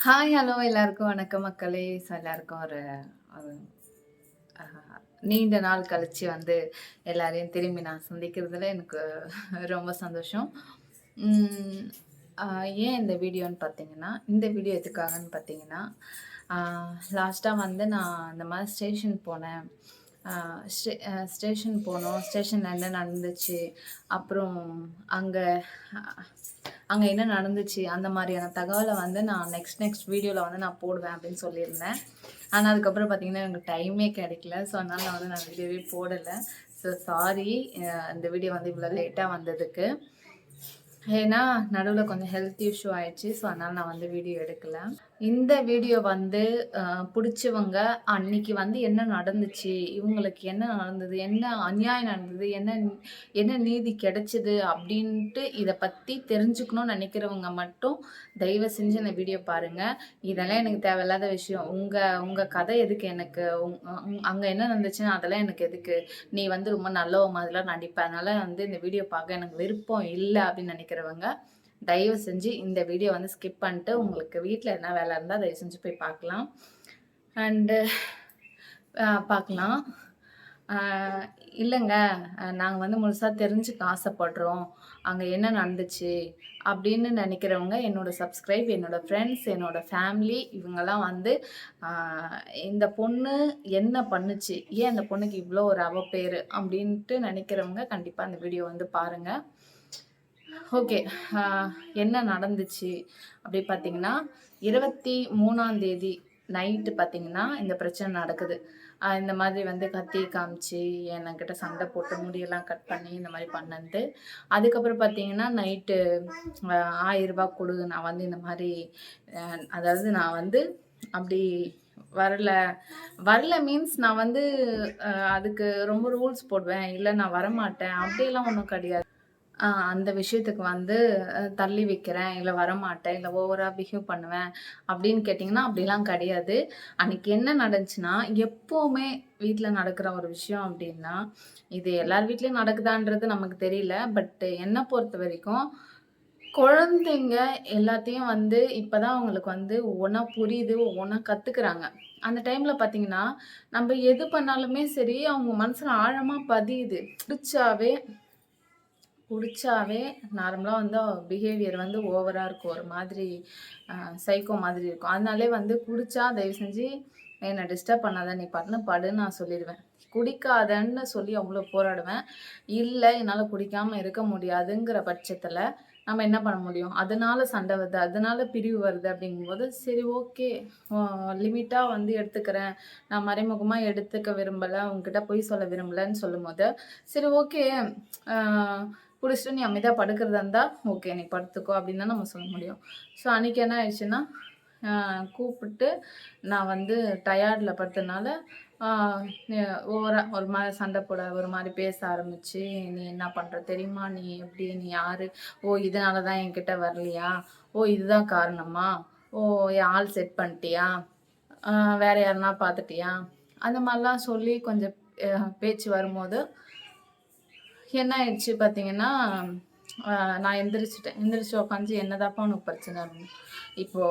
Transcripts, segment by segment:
Hi, hello எல்லாருக்கும் வணக்கம் மக்களே. எல்லாருக்கும் ஒரு ஒரு அ நீண்ட நாள் கழிச்சு வந்து எல்லாரையும் திரும்பி நான் சந்திக்கிறதுல எனக்கு ரொம்ப சந்தோஷம். ம் அ ஏன் இந்த வீடியோன்னு பார்த்தீங்கன்னா, இந்த வீடியோ எதுக்காகன்னு பார்த்தீங்கன்னா, அ லாஸ்ட்டா வந்து நான் இந்த மாரி ஸ்டேஷன் போனேன். அ ஸ்டேஷன் போனோம். ஸ்டேஷன்ல என்ன நடந்துச்சு, அப்புறம் அங்க அ அங்க என்ன நடந்துச்சு, அந்த மாரியான தகவல வந்து நான் நெக்ஸ்ட் வீடியோல வந்து நான் போடுவேன் அப்படின்னு சொல்லியிருந்தேன். ஆனா, அதுக்கப்புறம் பார்த்தீங்கன்னா, எனக்கு டைமே கிடைக்கல. ஸோ, அதனால நான் வீடியோவே போடல. ஸோ, சாரி இந்த வீடியோ வந்து இவ்வளோ லேட்டா வந்ததுக்கு. ஏன்னா, நடுவுல கொஞ்சம் ஹெல்த் இஷ்யூ ஆயிடுச்சு. ஸோ, அதனால நான் வந்து வீடியோ எடுக்கல. இந்த வீடியோ வந்து அ புடிச்சவங்க அன்னைக்கு வந்து என்ன நடந்துச்சு? இவங்களுக்கு என்ன நடந்தது? என்ன அநியாயம் நடந்தது? என்ன நீதி கிடைச்சது? அப்படின்ட்டு இத பத்தி தெரிஞ்சுக்கணும்னு நெனைக்கிறவங்க மட்டும் தயவு செஞ்சு இந்த வீடியோ பாருங்க. இதெல்லாம் எனக்கு தேவையில்லாத விஷயம். உங்க உங்க கதை எதுக்கு எனக்கு? அங்க என்ன நடந்துச்சுன்னா அதெல்லாம் எனக்கு எதுக்கு? நீ வந்து ரொம்ப நல்லவ மாதிரிலாம் நடிப்ப. அதனால வந்து இந்த வீடியோ பார்க்க எனக்கு விருப்பம் இல்ல அப்படின்னு நெனைக்கிறவங்க, தயவு செஞ்சு இந்த வீடியோ வந்து ஸ்கிப் பண்ணிட்டு, உங்களுக்கு வீட்ல என்ன வேலை இருந்தா தயவு செஞ்சு போய் பார்க்கலாம். அண்டு பார்க்கலாம். அ இல்லங்க, நாங்க வந்து முழுசா தெரிஞ்சுக்க ஆசைப்படுறோம். அங்க என்ன நடந்துச்சு? அப்படின்னு நெனைக்கிறவங்க, என்னோட சப்ஸ்கிரைப், என்னோட ஃப்ரெண்ட்ஸ், என்னோட ஃபேமிலி இவங்கலாம் வந்து அ இந்த பொண்ணு என்ன பண்ணுச்சு? ஏன் அந்த பொண்ணுக்கு இவ்ளோ ஒரு அவப்பேரு? அப்படின்ட்டு நெனைக்கிறவங்க கண்டிப்பா அந்த வீடியோ வந்து பாருங்க. ஓகே. அ என்ன நடந்துச்சு அப்படி பார்த்தீங்கன்னா, 23ஆம் தேதி நைட்டு பார்த்தீங்கன்னா, இந்த பிரச்சனை நடக்குது. இந்த மாதிரி வந்து கத்தி காமிச்சு, என்கிட்ட சண்டை போட்டு முடியெல்லாம் கட் பண்ணி இந்த மாரி பண்ணது. அதுக்கப்புறம் பார்த்தீங்கன்னா, நைட்டு ரூ. 1000 குடு நான் வந்து இந்த மாரி அ அதாவது நான் வந்து அப்படி வரல. வரல மீன்ஸ் நான் வந்து அதுக்கு ரொம்ப ரூல்ஸ் போடுவேன். இல்ல நான் வரமாட்டேன். அப்படியெல்லாம் ஒண்ணும் கிடையாது. அந்த விஷயத்துக்கு வந்து தள்ளி வைக்கிறேன், இல்ல வரமாட்டேன், இல்ல ஓவரா பிஹேவ் பண்ணுவேன் அப்படின்னு கேட்டிங்கன்னா, அப்படிலாம் கிடையாது. அன்னைக்கு என்ன நடந்துச்சுன்னா, எப்பவுமே வீட்ல நடக்கிற ஒரு விஷயம் அப்படின்னா, இது எல்லார் வீட்லயும் நடக்குதான்றது நமக்கு தெரியல. பட் என்ன பொறுத்தவரைக்கும், குழந்தைங்க எல்லாத்தையும் வந்து இப்பதான் அவங்களுக்கு வந்து ஒவ்வொன்னா புரியுது, ஒவ்வொன்னா கத்துக்கிறாங்க. அந்த டைம்ல பார்த்தீங்கன்னா, நம்ப எது பண்ணாலுமே சரி, அவங்க மனசுல ஆழமா பதியுது. புடிச்சாவே குடிச்சாவே நார்மலா வந்து பிஹேவியர் வந்து ஓவரா இருக்கும். ஒரு மாதிரி அ சைக்கோ மாதிரி இருக்கும். அதனாலே வந்து குடிச்சா தயவு செஞ்சு என்ன டிஸ்டர்ப் பண்ணாத. நீ பாட்டுன்னு படுன்னு நான் சொல்லிருவேன். குடிக்காதன்னு சொல்லி அவ்ளோ போராடுவேன். இல்ல என்னால குடிக்காம இருக்க முடியாதுங்கிற பட்சத்துல நம்ம என்ன பண்ண முடியும்? அதனால சண்டை வருது, அதனால பிரிவு வருது அப்படிங்கும்போது, சரி ஓகே. அ லிமிட்டா வந்து எடுத்துக்கிறேன். நான் மறைமுகமா எடுத்துக்க விரும்பல. உன்கிட்ட பொய் சொல்ல விரும்பலன்னு சொல்லும்போது, சரி ஓகே. அ குடிச்சிட்டு நீ அமைதியா படுக்கிறதா இருந்தா, ஓகே நீ படுத்துக்கோ அப்படின்னு தான் நம்ம சொல்ல முடியும். ஸோ அன்னைக்கு என்ன ஆயிடுச்சுன்னா, அ கூப்பிட்டு நான் வந்து டயர்ட்ல படுத்தனால, ஆ ஓவரா ஒரு மாரி சண்டை போட, ஒரு மாரி பேச ஆரம்பிச்சு, "நீ என்ன பண்ற தெரியுமா? நீ எப்படி? நீ யாரு? ஓ! இதனால தான் என்கிட்ட வரலையா? ஓ! இதுதான் காரணமா? ஓ! என் ஆள் செட் பண்ணிட்டியா? அ வேற யாருனா பார்த்துட்டியா?" அந்த மாரிலாம் சொல்லி கொஞ்சம் பேச்சு வரும்போது என்ன ஆயிடுச்சு பார்த்தீங்கன்னா, அ நான் எந்திரிச்சுட்டேன். எந்திரிச்சு உட்காந்து "என்னதாப்பா உனக்கு பிரச்சனை?" அப்படின்னு. இப்போ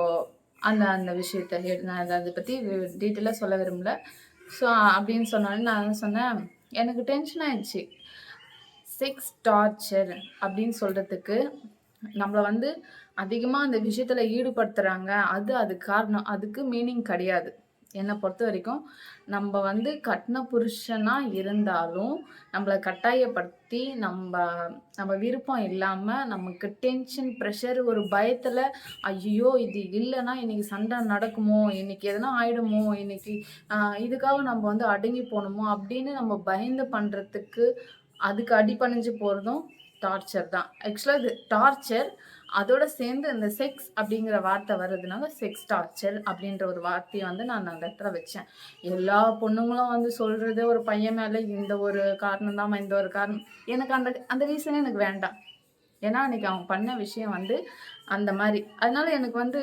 அந்த அந்த விஷயத்த நான் அத பத்தி டீட்டெயிலா சொல்ல விரும்பல. ஸோ அப்படின்னு சொன்னோனே நான் என்ன சொன்னேன், எனக்கு டென்ஷன் ஆயிடுச்சு. செக்ஸ் டார்ச்சர் அப்படின்னு சொல்றதுக்கு, நம்மள வந்து அதிகமா அந்த விஷயத்துல ஈடுபடுத்துறாங்க. அதுக்கு காரணம். அதுக்கு மீனிங் கிடையாது. என்ன பொறுத்தவரைக்கும், நம்ப வந்து கட்ன புருஷனா இருந்தாலும், நம்மள கட்டாயப்படுத்தி நம்ம விருப்பம் இல்லாம, நமக்கு டென்ஷன், பிரஷர் ஒரு பயத்துல, ஐய்யயோ! இது இல்லன்னா இன்னைக்கு சண்டை நடக்குமோ? இன்னைக்கு எதனா ஆயிடுமோ? இன்னைக்கு இதுக்காக நம்ம வந்து அடங்கி போணுமோ? அப்படின்னு நம்ம பயந்து பண்றதுக்கு அதுக்கு அடிபணிஞ்சு போறதும் டார்ச்சர் தான். ஆக்சுவலா இது டார்ச்சர். அதோட சேர்ந்து இந்த செக்ஸ் அப்படிங்கிற வார்த்தை வர்றதுனால, செக்ஸ் டார்ச்சர் அப்படின்ற ஒரு வார்த்தைய வந்து நான் அந்த இடத்துல வச்சேன். எல்லா பொண்ணுங்களும் வந்து சொல்றது ஒரு பையன் மேல இந்த ஒரு காரணம் தாம்மா, இந்த ஒரு காரணம். எனக்கு அந்த அந்த ரீசனே எனக்கு வேண்டாம். ஏன்னா, அன்னைக்கு அவன் பண்ண விஷயம் வந்து அந்த மாரி. அதனால எனக்கு வந்து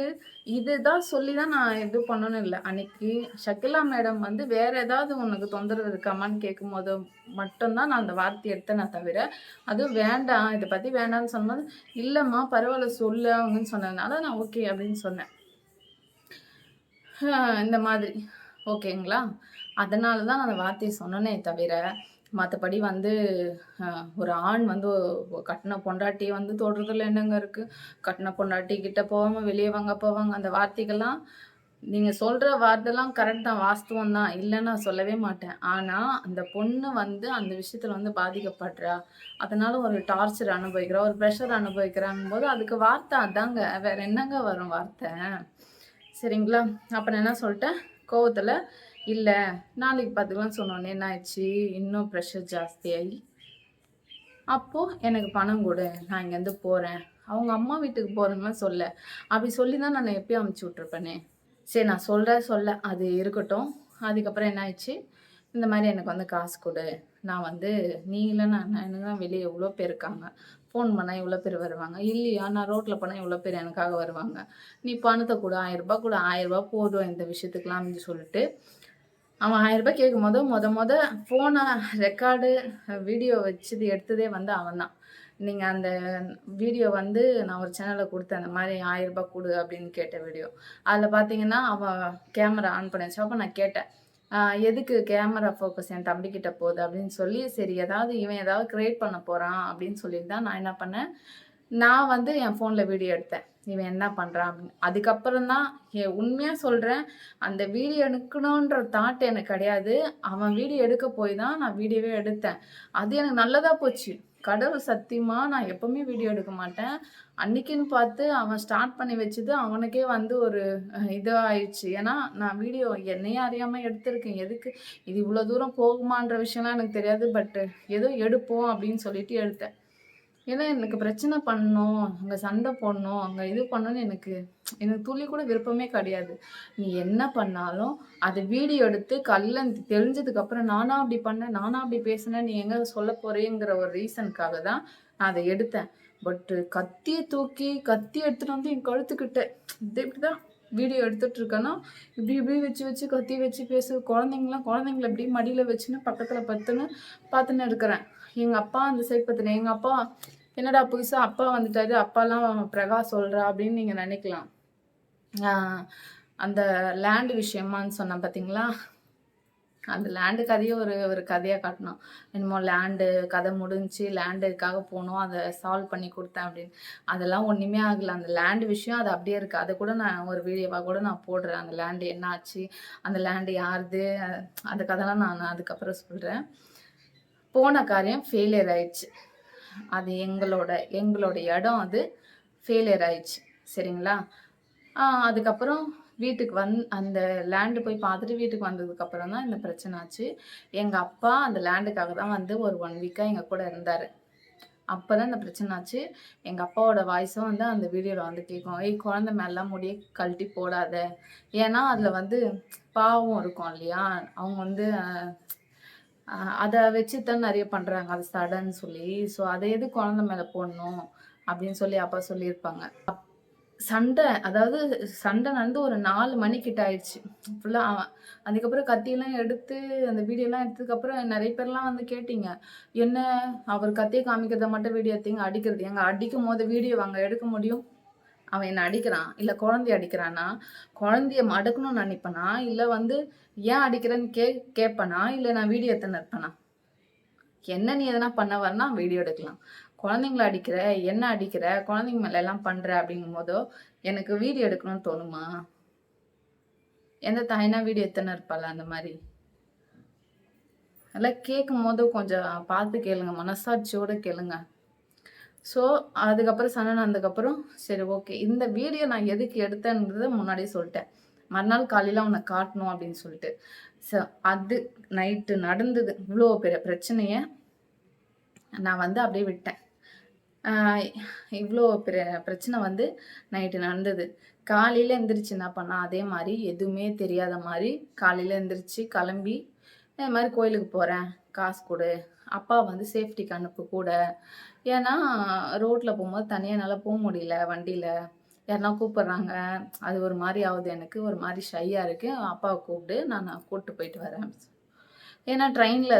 இதுதான் சொல்லி தான் நான் இது பண்ணணும்னு இல்ல. அன்னைக்கு ஷகிலா மேடம் வந்து வேற ஏதாவது உனக்கு தொந்தரவு இருக்காமான்னு கேட்கும்போது மட்டும் தான் நான் அந்த வார்த்தைய எடுத்தேனே தவிர, அதுவும் வேண்டாம் இத பத்தி வேண்டான்னு சொன்னது, இல்லம்மா பரவால்ல சொல்லு அவங்கன்னு சொன்னதுனால நான் ஓகே அப்படின்னு சொன்னேன். இந்த மாதிரி. ஓகேங்களா? அதனால தான் நான் அந்த வார்த்தைய சொன்னனே தவிர, மத்தபடி வந்து ஒரு ஆண் வந்து கட்டுன பொண்டாட்டிய வந்து தொடுறதுல என்னங்க இருக்கு? கட்டுன பொண்டாட்டி கிட்ட போவாம வெளிய வாங்க போவாங்க. அந்த வார்த்தைகள்லாம் நீங்க சொல்ற வார்த்தைலாம் கரெக்ட் தான். வாஸ்தவம் தான். இல்லன்னு நான் சொல்லவே மாட்டேன். ஆனா, அந்த பொண்ணு வந்து அந்த விஷயத்துல வந்து பாதிக்கப்படுறா. அதனால ஒரு டார்ச்சர் அனுபவிக்கிறா, ஒரு பிரஷர் அனுபவிக்கிறாங்கும்போது, அதுக்கு வார்த்தை அதாங்க. வேற என்னங்க வரும் வார்த்தை? சரிங்களா? அப்ப நான் என்ன சொல்ட்டேன், கோவத்துல, "இல்ல, நாளைக்கு பார்த்துக்கலாம்னு" சொன்னோனே என்ன ஆயிடுச்சு, இன்னும் பிரஷர் ஜாஸ்தியாயி, அப்போ "எனக்கு பணம் குடு, நான் இங்கேருந்து போறேன்." அவங்க அம்மா வீட்டுக்கு போறேன்னுலாம் சொல்லல. அப்படி சொல்லி தான் நான் எப்பயோ அனுப்பிச்சு விட்டுருப்பேனே. சரி நான் சொல்ல அது இருக்கட்டும். அதுக்கப்புறம் என்ன ஆயிடுச்சு, இந்த மாரி எனக்கு வந்து காசு குடு. நான் வந்து நீ இல்லன்னா என்னன்னா வெளிய எவ்ளோ பேர் இருக்காங்க. ஃபோன் பண்ணா எவ்ளோ பேர் வருவாங்க. இல்லையா நான் ரோட்ல போனா எவ்ளோ பேர் எனக்காக வருவாங்க. நீ பணத்த குடு ரூ. 1000 குடு. ரூ. 1000 போதும் இந்த விஷயத்துக்குலாம் அப்படின்னு சொல்லிட்டு, அவன் ரூ. 1000 கேட்கும்போது மொத ஃபோன ரெக்கார்டு வீடியோ வச்சது எடுத்ததே வந்து அவன் தான். நீங்க அந்த வீடியோ வந்து நான் ஒரு சேனல்ல குடுத்தேன். அந்த மாரி ரூ. 1000 குடு அப்படின்னு கேட்ட வீடியோ. அதுல பார்த்தீங்கன்னா, அவன் கேமரா ஆன் பண்ணி வச்சா, அப்ப நான் கேட்டேன். எதுக்கு கேமரா ஃபோக்கஸ் என் தம்பிகிட்ட போகுது அப்படின்னு சொல்லி, சரி ஏதாவது இவன் ஏதாவது கிரியேட் பண்ண போறான் அப்படின்னு சொல்லிட்டு தான் நான் என்ன பண்ணேன், நான் வந்து என் ஃபோன்ல வீடியோ எடுத்தேன். இவன் என்ன பண்றான் அப்படின்னு. அதுக்கப்புறம் தான் உண்மையா சொல்றேன், அந்த வீடியோ எடுக்கணுன்ற தாட் எனக்கு கிடையாது. அவன் வீடியோ எடுக்க போய் தான் நான் வீடியோவே எடுத்தேன். அது எனக்கு நல்லதா போச்சு. கடவுள் சத்தியமா நான் எப்பவுமே வீடியோ எடுக்க மாட்டேன். அன்னைக்குன்னு பார்த்து அவன் ஸ்டார்ட் பண்ணி வச்சது அவனுக்கே வந்து ஒரு இது ஆயிடுச்சு. ஏன்னா, நான் வீடியோ என்னையே அறியாம எடுத்திருக்கேன். எதுக்கு இது இவ்வளோ தூரம் போகுமான்ற விஷயம்லாம் எனக்கு தெரியாது. பட் ஏதோ எடுப்போம் அப்படின்னு சொல்லிட்டு எடுத்தேன். ஏன்னா எனக்கு பிரச்சனை பண்ணணும், அங்க சண்டை போடணும், அங்க இது பண்ணணும்னு எனக்கு எனக்கு துளி கூட விருப்பமே கிடையாது. நீ என்ன பண்ணாலும் அத வீடியோ எடுத்து தெரிஞ்சதுக்கு அப்புறம் நானா அப்படி பண்ணேன், நானா அப்படி பேசினேன், நீ எங்க சொல்ல போறேங்கிற ஒரு ரீசனுக்காக தான் நான் அத எடுத்தேன். பட் கத்தி எடுத்துட்டு வந்து என் கழுத்துக்கிட்ட இப்படிதான் வீடியோ எடுத்துட்டு இருக்கேன்னா, இப்படி இப்படி வச்சு வச்சு கத்தி வச்சு பேசு குழந்தைங்கள இப்படி மடியில வச்சுன்னு பக்கத்துல பார்த்துன்னு இருக்கிறேன். எங்க அப்பா அந்த சைட் பார்த்துன்னு எங்க அப்பா என்னடா புதுசா அப்பா வந்துட்டாரு, அப்பாலாம் பிரகாஷ் சொல்றா அப்படின்னு நீங்க நினைக்கலாம். ஆ அந்த லேண்ட் விஷயமான்னு சொன்னேன் பார்த்தீங்களா? அந்த லேண்டு கதைய ஒரு ஒரு கதையா காட்டுனான். என்னமோ லேண்டு கதை முடிஞ்சுச்சு, லேண்டுக்காக போனோம். அத சால்வ் பண்ணி குடுத்தேன் அப்படின்னு. அதெல்லாம் ஒண்ணுமே ஆகல. அந்த லேண்ட் விஷயம் அது அப்படியே இருக்கு. அத கூட நான் ஒரு வீடியோவா கூட நான் போடுறேன். அந்த லேண்டு என்ன ஆச்சு? அந்த லேண்டு யாருது? அந்த கதைலாம் நான் அதுக்கப்புறம் சொல்றேன். போன காரியம் ஃபெயிலியர் ஆயிடுச்சு. அது எங்களோட இடம் அது. ஃபெயிலியர் ஆயிடுச்சு. சரிங்களா? அதுக்கப்புறம் வீட்டுக்கு அந்த லேண்ட் போய் பார்த்துட்டு வீட்டுக்கு வந்ததுக்கப்புறம் தான் இந்த பிரச்சனை ஆச்சு. எங்க அப்பா அந்த லேண்டுக்காக தான் வந்து ஒரு 1 வீக்கா எங்க கூட இருந்தாரு. அப்பதான் இந்த பிரச்சனை ஆச்சு. எங்க அப்பாவோட வாய்ஸும் வந்து அந்த வீடியோல வந்து கேட்கும். "ஏய் குழந்தை மேலலாம் முடிய கழட்டி போடாத." ஏன்னா, அதுல வந்து பாவம் இருக்கும் இல்லையா? அவங்க வந்து அத வச்சு தான் நெறைய பண்றாங்க. அது சடன்னு சொல்லி. ஸோ அத எதுக்கு குழந்தை மேல போடணும்? அப்படின்னு சொல்லி அப்பா சொல்லியிருப்பாங்க. அதாவது சண்டை நடந்து ஒரு 4 மணிக்கிட்ட ஆயிடுச்சு. ஃபுல்லா அதுக்கப்புறம் கத்தியெல்லாம் எடுத்து அந்த வீடியோலாம் எடுத்ததுக்கப்புறம் நெறைய பேர்லாம் வந்து கேட்டீங்க. என்ன அவர் கத்திய காமிக்கிறத மட்டும் வீடியோ எடுத்தீங்க, அடிக்கிறது ஏங்க அடிக்கும்போது வீடியோவாங்க எடுக்க முடியும்? அவன் என்ன அடிக்கிறான். இல்ல குழந்தைய அடிக்கிறானா? குழந்தைய மடக்கணும்னு நெனைப்பனா? இல்ல வந்து ஏன் அடிக்கிறேன்னு கேட்பனா? இல்ல நான் வீடியோ எடுத்துன்னு இருப்பனா? என்ன நீ எதனா பண்ண வரனா வீடியோ எடுக்கலாம். குழந்தைங்கள அடிக்கிற, என்ன அடிக்கிற, குழந்தைங்க மேல எல்லாம் பண்ற அப்படிங்கும்போதோ, எனக்கு வீடியோ எடுக்கணும்னு தோணுமா? எந்த தாய்னா வீடியோ எடுத்துன்னு இருப்பாளா அந்த மாரி? அதெல்லாம் கேட்கும்போது கொஞ்சம் பார்த்து கேளுங்க. மனசாட்சியோட கேளுங்க. ஸோ, அதுக்கப்புறம் சண்டை நடந்ததுக்கப்புறம், சரி ஓகே. இந்த வீடியோ நான் எதுக்கு எடுத்தேன்றத முன்னாடியே சொல்ட்டேன். மறுநாள் காலையில அவனுக்கு காட்டணும் அப்படின்னு சொல்லிட்டு. ஸோ, அது நைட்டு நடந்தது. இவ்ளோ பெரிய பிரச்சனைய நான் வந்து அப்படியே விட்டேன். ஆ இவ்ளோ பெரிய பிரச்சனை வந்து நைட்டு நடந்தது. காலையில எந்திரிச்சு என்ன பண்ணா, அதே மாரி எதுவுமே தெரியாத மாரி காலையில எந்திரிச்சு கிளம்பி, இந்த மாரி கோயிலுக்கு போறேன், காசு குடு. அப்பா வந்து சேஃப்டிக்கு அனுப்பு கூட. ஏன்னா, ரோட்ல போம்போது தனியா என்னால முடியல வண்டியில. யாருனா கூப்பிடுறாங்க. அது ஒரு மாரி ஆவுது எனக்கு. ஒரு மாரி ஷையா இருக்கு. அப்பாவ கூப்பிடு. நான் கூட்டு போயிட்டு வரேன். ஏன்னா ட்ரெயின்ல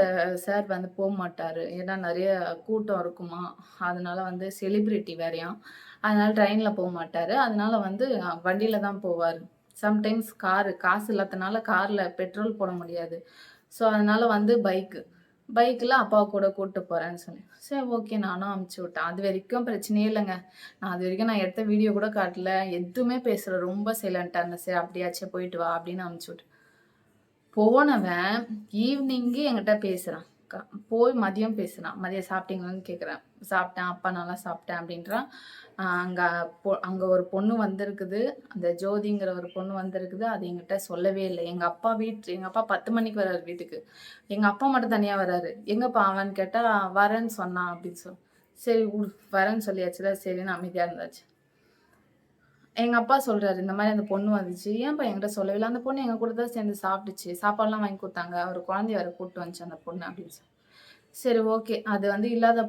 சார் வந்து போமாட்டாரு. ஏன்னா நெறைய கூட்டம் இருக்குமா, அதனால வந்து செலிபிரிட்டி வேறயாம். அதனால ட்ரெயின்ல போமாட்டாரு. அதனால வந்து வண்டியில தான் போவாரு. சம்டைம்ஸ் காசு இல்லாதனால கார்ல பெட்ரோல் போட முடியாது. ஸோ அதனால வந்து பைக்ல அப்பா கூட கூட்டு போறேன்னு சொல்லி. சரி ஓகே நானும் அனுப்பிச்சு விட்டேன். அது வரைக்கும் பிரச்சனையே இல்லங்க. அது வரைக்கும் நான் எடுத்த வீடியோ கூட காட்டல. எதுவுமே பேசல. ரொம்ப சைலன்ட்டா இருந்தேன். சரி அப்படியாச்சும் போயிட்டு வா அப்படின்னு அனுப்பிச்சு விட்டேன். போனவன் ஈவினிங்கு என்கிட்ட பேசுறான். க போய் மதியம் பேசுறான். "மதியம் சாப்பிட்டீங்களான்னு?" கேட்குறேன். "சாப்பிட்டேன். அப்பா நல்லா சாப்பிட்டேன்" அப்படின்றான். அங்க அங்க ஒரு பொண்ணு வந்திருக்குது. அந்த ஜோதிங்கிற ஒரு பொண்ணு வந்திருக்குது. அது என்கிட்ட சொல்லவே இல்ல. எங்க அப்பா 10 மணிக்கு வராரு வீட்டுக்கு. எங்க அப்பா மட்டும் தனியா வராரு. "எங்கப்பா அவன்னு?" கேட்டா, "வரேன்னு சொன்னான்" அப்படின்னு சரி வரேன்னு சொல்லியாச்சுல, சரின்னு அமைதியா இருந்தாச்சு. எங்க அப்பா சொல்றாரு, இந்த மாரி அந்த பொண்ணு வந்துச்சு. ஏன்பா என்கிட்ட சொல்லவே இல்ல? அந்த பொண்ணு எங்க கூட தான் சேர்ந்து சாப்பிட்டுச்சு. சாப்பாடுலாம் வாங்கி குடுத்தாங்க. ஒரு குழந்தைய வேற கூட்டு வந்துச்சு அந்த பொண்ணு அப்படின்னு சரி ஓகே. அது வந்து இல்லாத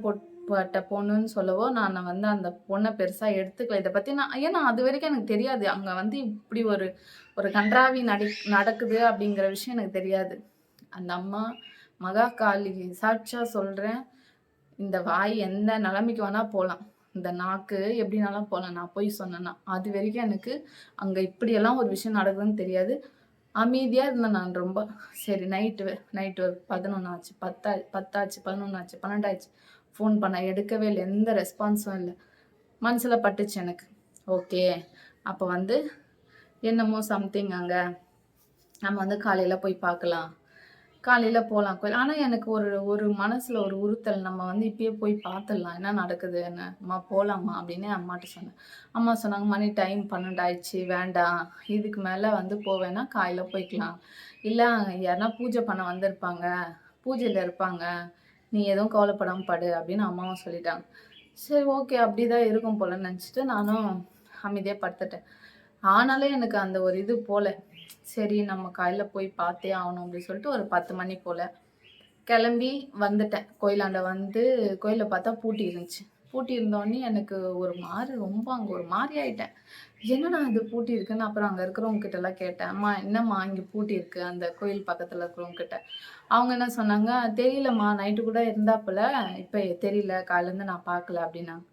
பட்ட பொண்ணுன்னு சொல்லவோ, நான் வந்து அந்த பொண்ண பெருசா எடுத்துக்கல. இத பத்தி ஏன்னா அதுவரைக்கும் எனக்கு தெரியாது. அங்க வந்து இப்படி ஒரு ஒரு கண்றாவி நடக்குது அப்படிங்கிற விஷயம் எனக்கு தெரியாது. அந்த அம்மா மகா காளி சாட்சியா சொல்றேன். இந்த வாய் எந்த நிலைமைக்கு வேணா போலாம். இந்த நாக்கு எப்படினாலும் போலாம். நான் பொய் சொன்னேன்னா. அதுவரைக்கும் எனக்கு அங்க இப்படியெல்லாம் ஒரு விஷயம் நடக்குதுன்னு தெரியாது. அமைதியா இருந்தேன் நான் ரொம்ப. சரி நைட்டு ஒரு 11 ஆச்சு. 10 ஆச்சு, 11 ஆச்சு, 12 ஆச்சு. ஃபோன் பண்ணேன். எடுக்கவே இல்ல. எந்த ரெஸ்பான்ஸும் இல்ல. மனசுல பட்டுச்சு எனக்கு. ஓகே. அப்ப வந்து என்னமோ சம்திங் அங்க. நம்ம வந்து காலையில போய் பார்க்கலாம். காலையில போலாம் கோயில். ஆனா எனக்கு ஒரு ஒரு மனசுல ஒரு உறுத்தல். நம்ம வந்து இப்பயே போய் பார்த்துடலாம். என்ன நடக்குதுன்னு. அம்மா போலாமா? அப்படின்னு அம்மாட்ட சொன்னேன். அம்மா சொன்னாங்க, "மணி டைம் 12 ஆயிடுச்சு. வேண்டாம். இதுக்கு மேல வந்து போவேன்னா காலையில போய்க்கலாம். இல்ல யாருன்னா பூஜை பண்ண வந்திருப்பாங்க. பூஜையில இருப்பாங்க. நீ எதுவும் கவலைப்படாம படு" அப்படின்னு அம்மாவும் சொல்லிட்டாங்க. சரி ஓகே. அப்படிதான் இருக்கும் போலன்னு நெனச்சுட்டு நானும் அமைதியா படுத்துட்டேன். ஆனாலும் எனக்கு அந்த ஒரு இது போல. சரி நம்ம காலையில போய் பார்த்தே ஆகணும் அப்படின்னு சொல்லிட்டு ஒரு 10 மணி போல கிளம்பி வந்துட்டேன். கோயிலாண்ட வந்து கோயில பார்த்தா பூட்டி இருந்துச்சு. பூட்டி இருந்தோனே எனக்கு ஒரு மாரி ரொம்ப அங்க ஒரு மாரி ஆயிட்டேன். என்னடா இது பூட்டி இருக்குன்னு அப்புறம் அங்க இருக்கிறவங்க கிட்டலாம் கேட்டேன். அம்மா என்னம்மா இங்க பூட்டி இருக்கு? அந்த கோயில் பக்கத்துல இருக்கிறவங்க கிட்ட. அவங்க என்ன சொன்னாங்க, "தெரியலம்மா நைட்டு கூட இருந்தாப்புல. இப்ப தெரியல. காலைலருந்து நான் பார்க்கல" அப்படின்னாங்க.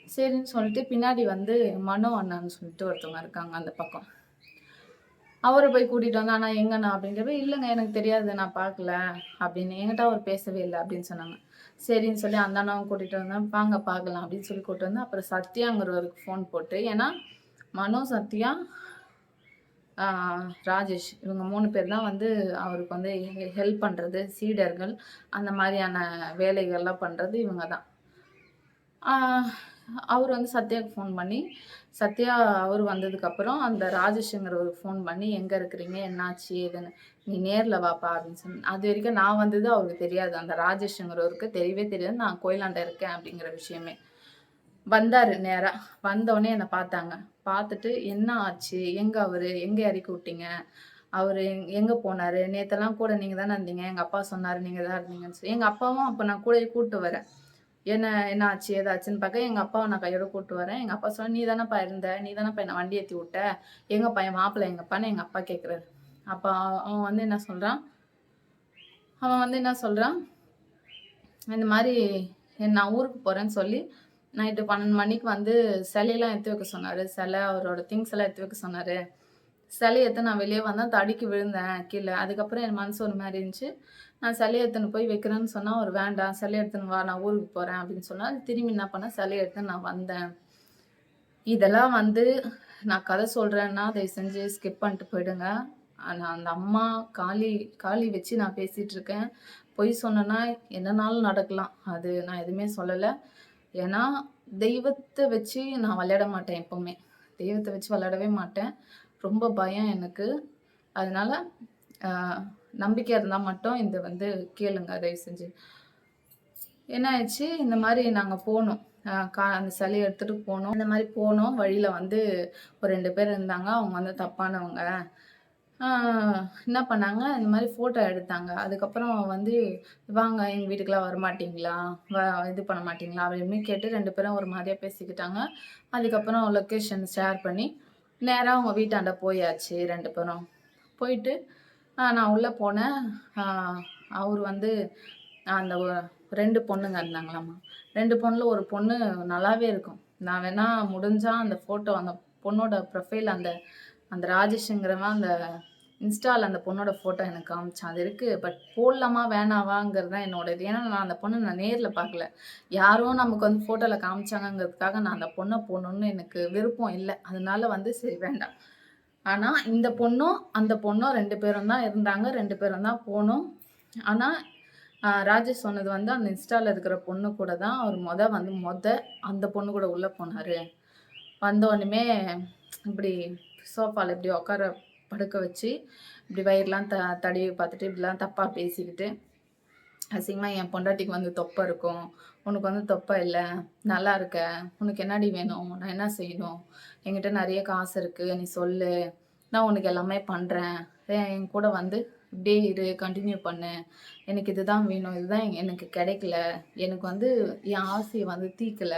சரின்னு சொல்லிட்டு பின்னாடி வந்து மனோ அண்ணான்னு சொல்லிட்டு ஒருத்தவங்க இருக்காங்க அந்த பக்கம். அவர போய் கூட்டிட்டு வந்தேன். "அண்ணா எங்கண்ணா?" அப்படின்றப்ப, "இல்லங்க எனக்கு தெரியாது. நான் பார்க்கல" அப்படின்னு. "என்கிட்ட அவர் பேசவே இல்ல" அப்படின்னு சொன்னாங்க. சரின்னு சொல்லி அந்த அண்ணாவும் கூட்டிட்டு வந்தேன். "வாங்க பார்க்கலாம்" அப்படின்னு சொல்லி கூட்டிட்டு வந்தேன். அப்புறம் சத்யாங்கிறவருக்கு ஃபோன் போட்டு ஏன்னா, மனோ, சத்யா, ஆ ராஜேஷ் இவங்க 3 பேர் தான் வந்து அவருக்கு வந்து ஹெல்ப் பண்றது, சீடர்கள் அந்த மாரியான வேலைகள்லாம் பண்றது இவங்க தான். ஆ அவரு வந்து சத்யாவுக்கு ஃபோன் பண்ணி, சத்யா அவரு வந்ததுக்கப்புறம் அந்த ராஜேஷ்ங்கிறவருக்கு ஃபோன் பண்ணி, "எங்க இருக்கிறீங்க? என்னாச்சு? ஏதுன்னு?" "நீ நேர்ல வாப்பா" அப்படின்னு சொன்னேன். அதுவரைக்கும் நான் வந்தது அவருக்கு தெரியாது. அந்த ராஜேஷ்ங்கிறவருக்கு தெரியவே தெரியாது. நான் கோயிலாண்ட இருக்கேன் அப்படிங்கிற விஷயமே. வந்தாரு நேரா. வந்தோனே என்ன பார்த்தாங்க. பார்த்துட்டு, "என்ன ஆச்சு? எங்க அவரு? எங்க இறக்கி விட்டீங்க? அவரு எங்க போனாரு? நேத்தெல்லாம் கூட நீங்க தானே இருந்தீங்க. எங்க அப்பா சொன்னாரு நீங்க தான் இருந்தீங்கன்னு" சொல்லி எங்க அப்பாவும் அப்ப நான் கூடயே கூட்டு வரேன். என்ன ஆச்சு? ஏதாச்சுன்னு பார்க்க எங்க அப்பாவ நான் கையோட கூட்டு வரேன். எங்க அப்பா சொன்னாரு, "நீ தானப்பா இருந்த. நீ தானப்பா என்ன வண்டி ஏத்தி விட்ட. எங்கப்பா என் மாப்பிள்ளை எங்கப்பான்னு?" எங்க அப்பா கேட்குறாரு. அப்ப அவன் வந்து என்ன சொல்றான் இந்த மாரி நான் ஊருக்கு போறேன்னு சொல்லி, நைட்டு 12 மணிக்கு வந்து சிலையெல்லாம் எடுத்து வைக்க சொன்னாரு. அவரோட திங்ஸ் எல்லாம் எடுத்து வைக்க சொன்னாரு. சிலைய எடுத்து நான் வெளிய வந்தேன். தடுக்கி விழுந்தேன் கீழ. அதுக்கப்புறம் என் மனசு ஒரு மாரி இருந்துச்சு. நான் சிலைய எடுத்துன்னு போய் வைக்கிறேன்னு சொன்னா, அவரு வேண்டாம் சிலைய எடுத்துன்னு வா நான் ஊருக்கு போறேன் அப்படின்னு சொன்னாரு. திரும்பி என்ன பண்ணேன், சிலைய எடுத்துன்னு நான் வந்தேன். இதெல்லாம் வந்து நான் கதை சொல்றேன்னா, தயவு செஞ்சு ஸ்கிப் பண்ணிட்டு போயிடுங்க. ஆனா அந்த அம்மா காளி வச்சு நான் பேசிட்டு இருக்கேன். பொய் சொன்னேன்னா என்னனாலும் நடக்கலாம். அது நான் எதுவுமே சொல்லல. ஏன்னா, தெய்வத்த வச்சு நான் விளையாட மாட்டேன் எப்பவுமே. தெய்வத்த வச்சு விளையாடவே மாட்டேன். ரொம்ப பயம் எனக்கு. அதனால அ நம்பிக்கை இருந்தா மட்டும் இத வந்து கேளுங்க தயவு செஞ்சு. என்ன ஆயிடுச்சு, இந்த மாரி நாங்க போனோம். அந்த சிலைய எடுத்துட்டு போனோம். இந்த மாரி போனோம். வழியில வந்து ஒரு 2 பேர் இருந்தாங்க. அவங்க வந்து தப்பானவங்க. ஆ என்ன பண்ணாங்க, இந்த மாரி ஃபோட்டோ எடுத்தாங்க. அதுக்கப்புறம் வந்து, "வாங்க எங்க வீட்டுக்குலாம் வரமாட்டீங்களா? வ இது பண்ண மாட்டீங்களா?" அப்படி இப்படின்னு கேட்டு 2 பேரும் ஒரு மாரியா பேசிக்கிட்டாங்க. அதுக்கப்புறம் லொகேஷன் ஷேர் பண்ணி, நேரா அவங்க வீட்டாண்ட போயாச்சு 2 பேரும். போயிட்டு, நான் உள்ள போனேன். ஆ அவரு வந்து அந்த 2 பொண்ணுங்க இருந்தாங்களாமா. 2 பொண்ணுல ஒரு பொண்ணு நல்லாவே இருக்கும். நான் வேணா முடிஞ்சா அந்த ஃபோட்டோ அந்த பொண்ணோட ப்ரொஃபைல் அந்த அந்த ராஜேஷ்ங்கிறவன் அந்த இன்ஸ்டால அந்த பொண்ணோட ஃபோட்டோ எனக்கு காமிச்சான். அது இருக்கு. பட் போடலாமா வேணாவாங்கிறது தான் என்னோட இது. ஏன்னா நான் அந்த பொண்ண நேர்ல பார்க்கல. யாரோ நமக்கு வந்து ஃபோட்டோல காமிச்சாங்கங்கிறதுக்காக நான் அந்த பொண்ண போடணும்னு எனக்கு விருப்பம் இல்ல. அதனால வந்து சரி வேண்டாம். ஆனா இந்த பொண்ணும், அந்த பொண்ணும் 2 பேரும் தான் இருந்தாங்க. 2 பேரும் தான் போனோம். ஆனா ராஜேஷ் சொன்னது வந்து அந்த இன்ஸ்டால இருக்கிற பொண்ணு கூட தான் அவர் அந்த பொண்ணு கூட உள்ள போனாரு. வந்த உடனேயுமே இப்படி சோஃபால இப்படி உட்கார படுக்க வச்சு, இப்படி வயிறுலாம் தடவி பார்த்துட்டு, இப்படிலாம் தப்பா பேசிக்கிட்டு, அசிங்கமா என் பொண்டாட்டிக்கு வந்து தொப்பை இருக்கும். உனக்கு வந்து தொப்பை இல்ல. நல்லா இருக்க. உனக்கு என்னடி வேணும்? நான் என்ன செய்யணும்? என்கிட்ட நெறைய காசு இருக்கு. நீ சொல்லு. நான் உனக்கு எல்லாமே பண்றேன். என் கூட வந்து இப்படியே இரு. கன்டின்யூ பண்ணு. எனக்கு இதுதான் வேணும். இதுதான் எனக்கு கிடைக்கல. எனக்கு வந்து என் ஆசைய வந்து தீர்க்கல.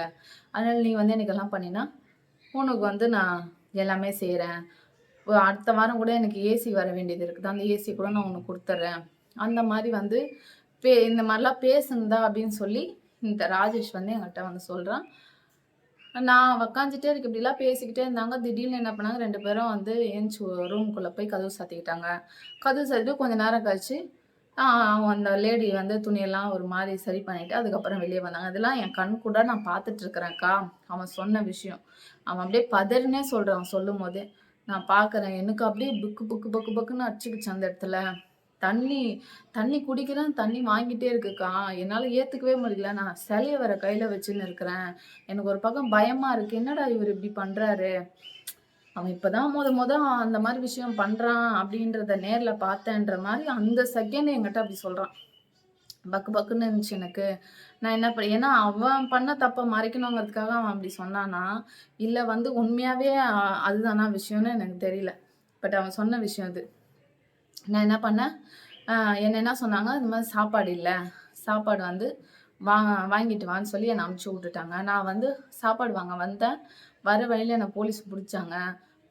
அதனால நீ வந்து எனக்கு எல்லாம் பண்ணினா, உனக்கு வந்து நான் எல்லாமே செய்றேன். அடுத்த வாரம் கூட எனக்கு ஏசி வர வேண்டியது இருக்குது. அந்த ஏசி கூட நான் உனக்கு குடுத்துர்றேன். அந்த மாரி வந்து இந்த மாரிலாம் பேசுனதா அப்படின்னு சொல்லி இந்த ராஜேஷ் வந்து என்கிட்ட வந்து சொல்றான். நான் உக்காந்துட்டே இருக்க இப்படிலாம் பேசிக்கிட்டே இருந்தாங்க. திடீர்னு என்ன பண்ணாங்க 2 பேரும் வந்து எந்திச்சு ரூம்குள்ள போய் கதவு சாத்திக்கிட்டாங்க. கதவு சாத்திட்டு கொஞ்ச நேரம் கழிச்சு, ஆ அந்த லேடி வந்து துணியெல்லாம் ஒரு மாரி சரி பண்ணிட்டு, அதுக்கப்புறம் வெளிய வந்தாங்க. இதெல்லாம் என் கண்கூடா நான் பார்த்துட்டு இருக்கிறேன்க்கா. அவன் சொன்ன விஷயம். அவன் அப்படியே பதறினே சொல்றான் சொல்லும்போதே. நான் பார்க்குறேன். எனக்கு அப்படியே புக்கு புக்கு பக்கு பக்குன்னு அடிச்சுக்கிச்சு அந்த இடத்துல. தண்ணி தண்ணி குடிக்கிறேன், தண்ணி வாங்கிட்டே இருக்குக்கா. என்னால ஏத்துக்கவே முடியல. நான் சிலைய வேற கையில வச்சுன்னு இருக்கிறேன். எனக்கு ஒரு பக்கம் பயமா இருக்கு. என்னடா இவரு இப்படி பண்றாரு? அவன் இப்பதான் மொத அந்த மாரி விஷயம் பண்றான் அப்படின்றத நேர்ல பார்த்தேன்ற மாரி அந்த செகண்ட் என்கிட்ட அப்படி சொல்றான். பக்கு பக்குன்னு இருந்துச்சு எனக்கு. நான் என்ன ஏன்னா அவன் பண்ண தப்ப மறைக்கணுங்கிறதுக்காக அவன் அப்படி சொன்னானா? இல்ல வந்து உண்மையாவே அதுதானா விஷயம்னு எனக்கு தெரியல. பட் அவன் சொன்ன விஷயம் அது. நான் என்ன பண்ணேன், அ என்ன என்ன சொன்னாங்க, இந்த மாரி சாப்பாடு இல்ல. சாப்பாடு வந்து வா வாங்கிட்டு வான்னு சொல்லி என்ன அனுப்பிச்சு விட்டுட்டாங்க. நான் வந்து சாப்பாடு வாங்க வந்தேன். வர வழியில என்ன போலீஸ் புடிச்சாங்க.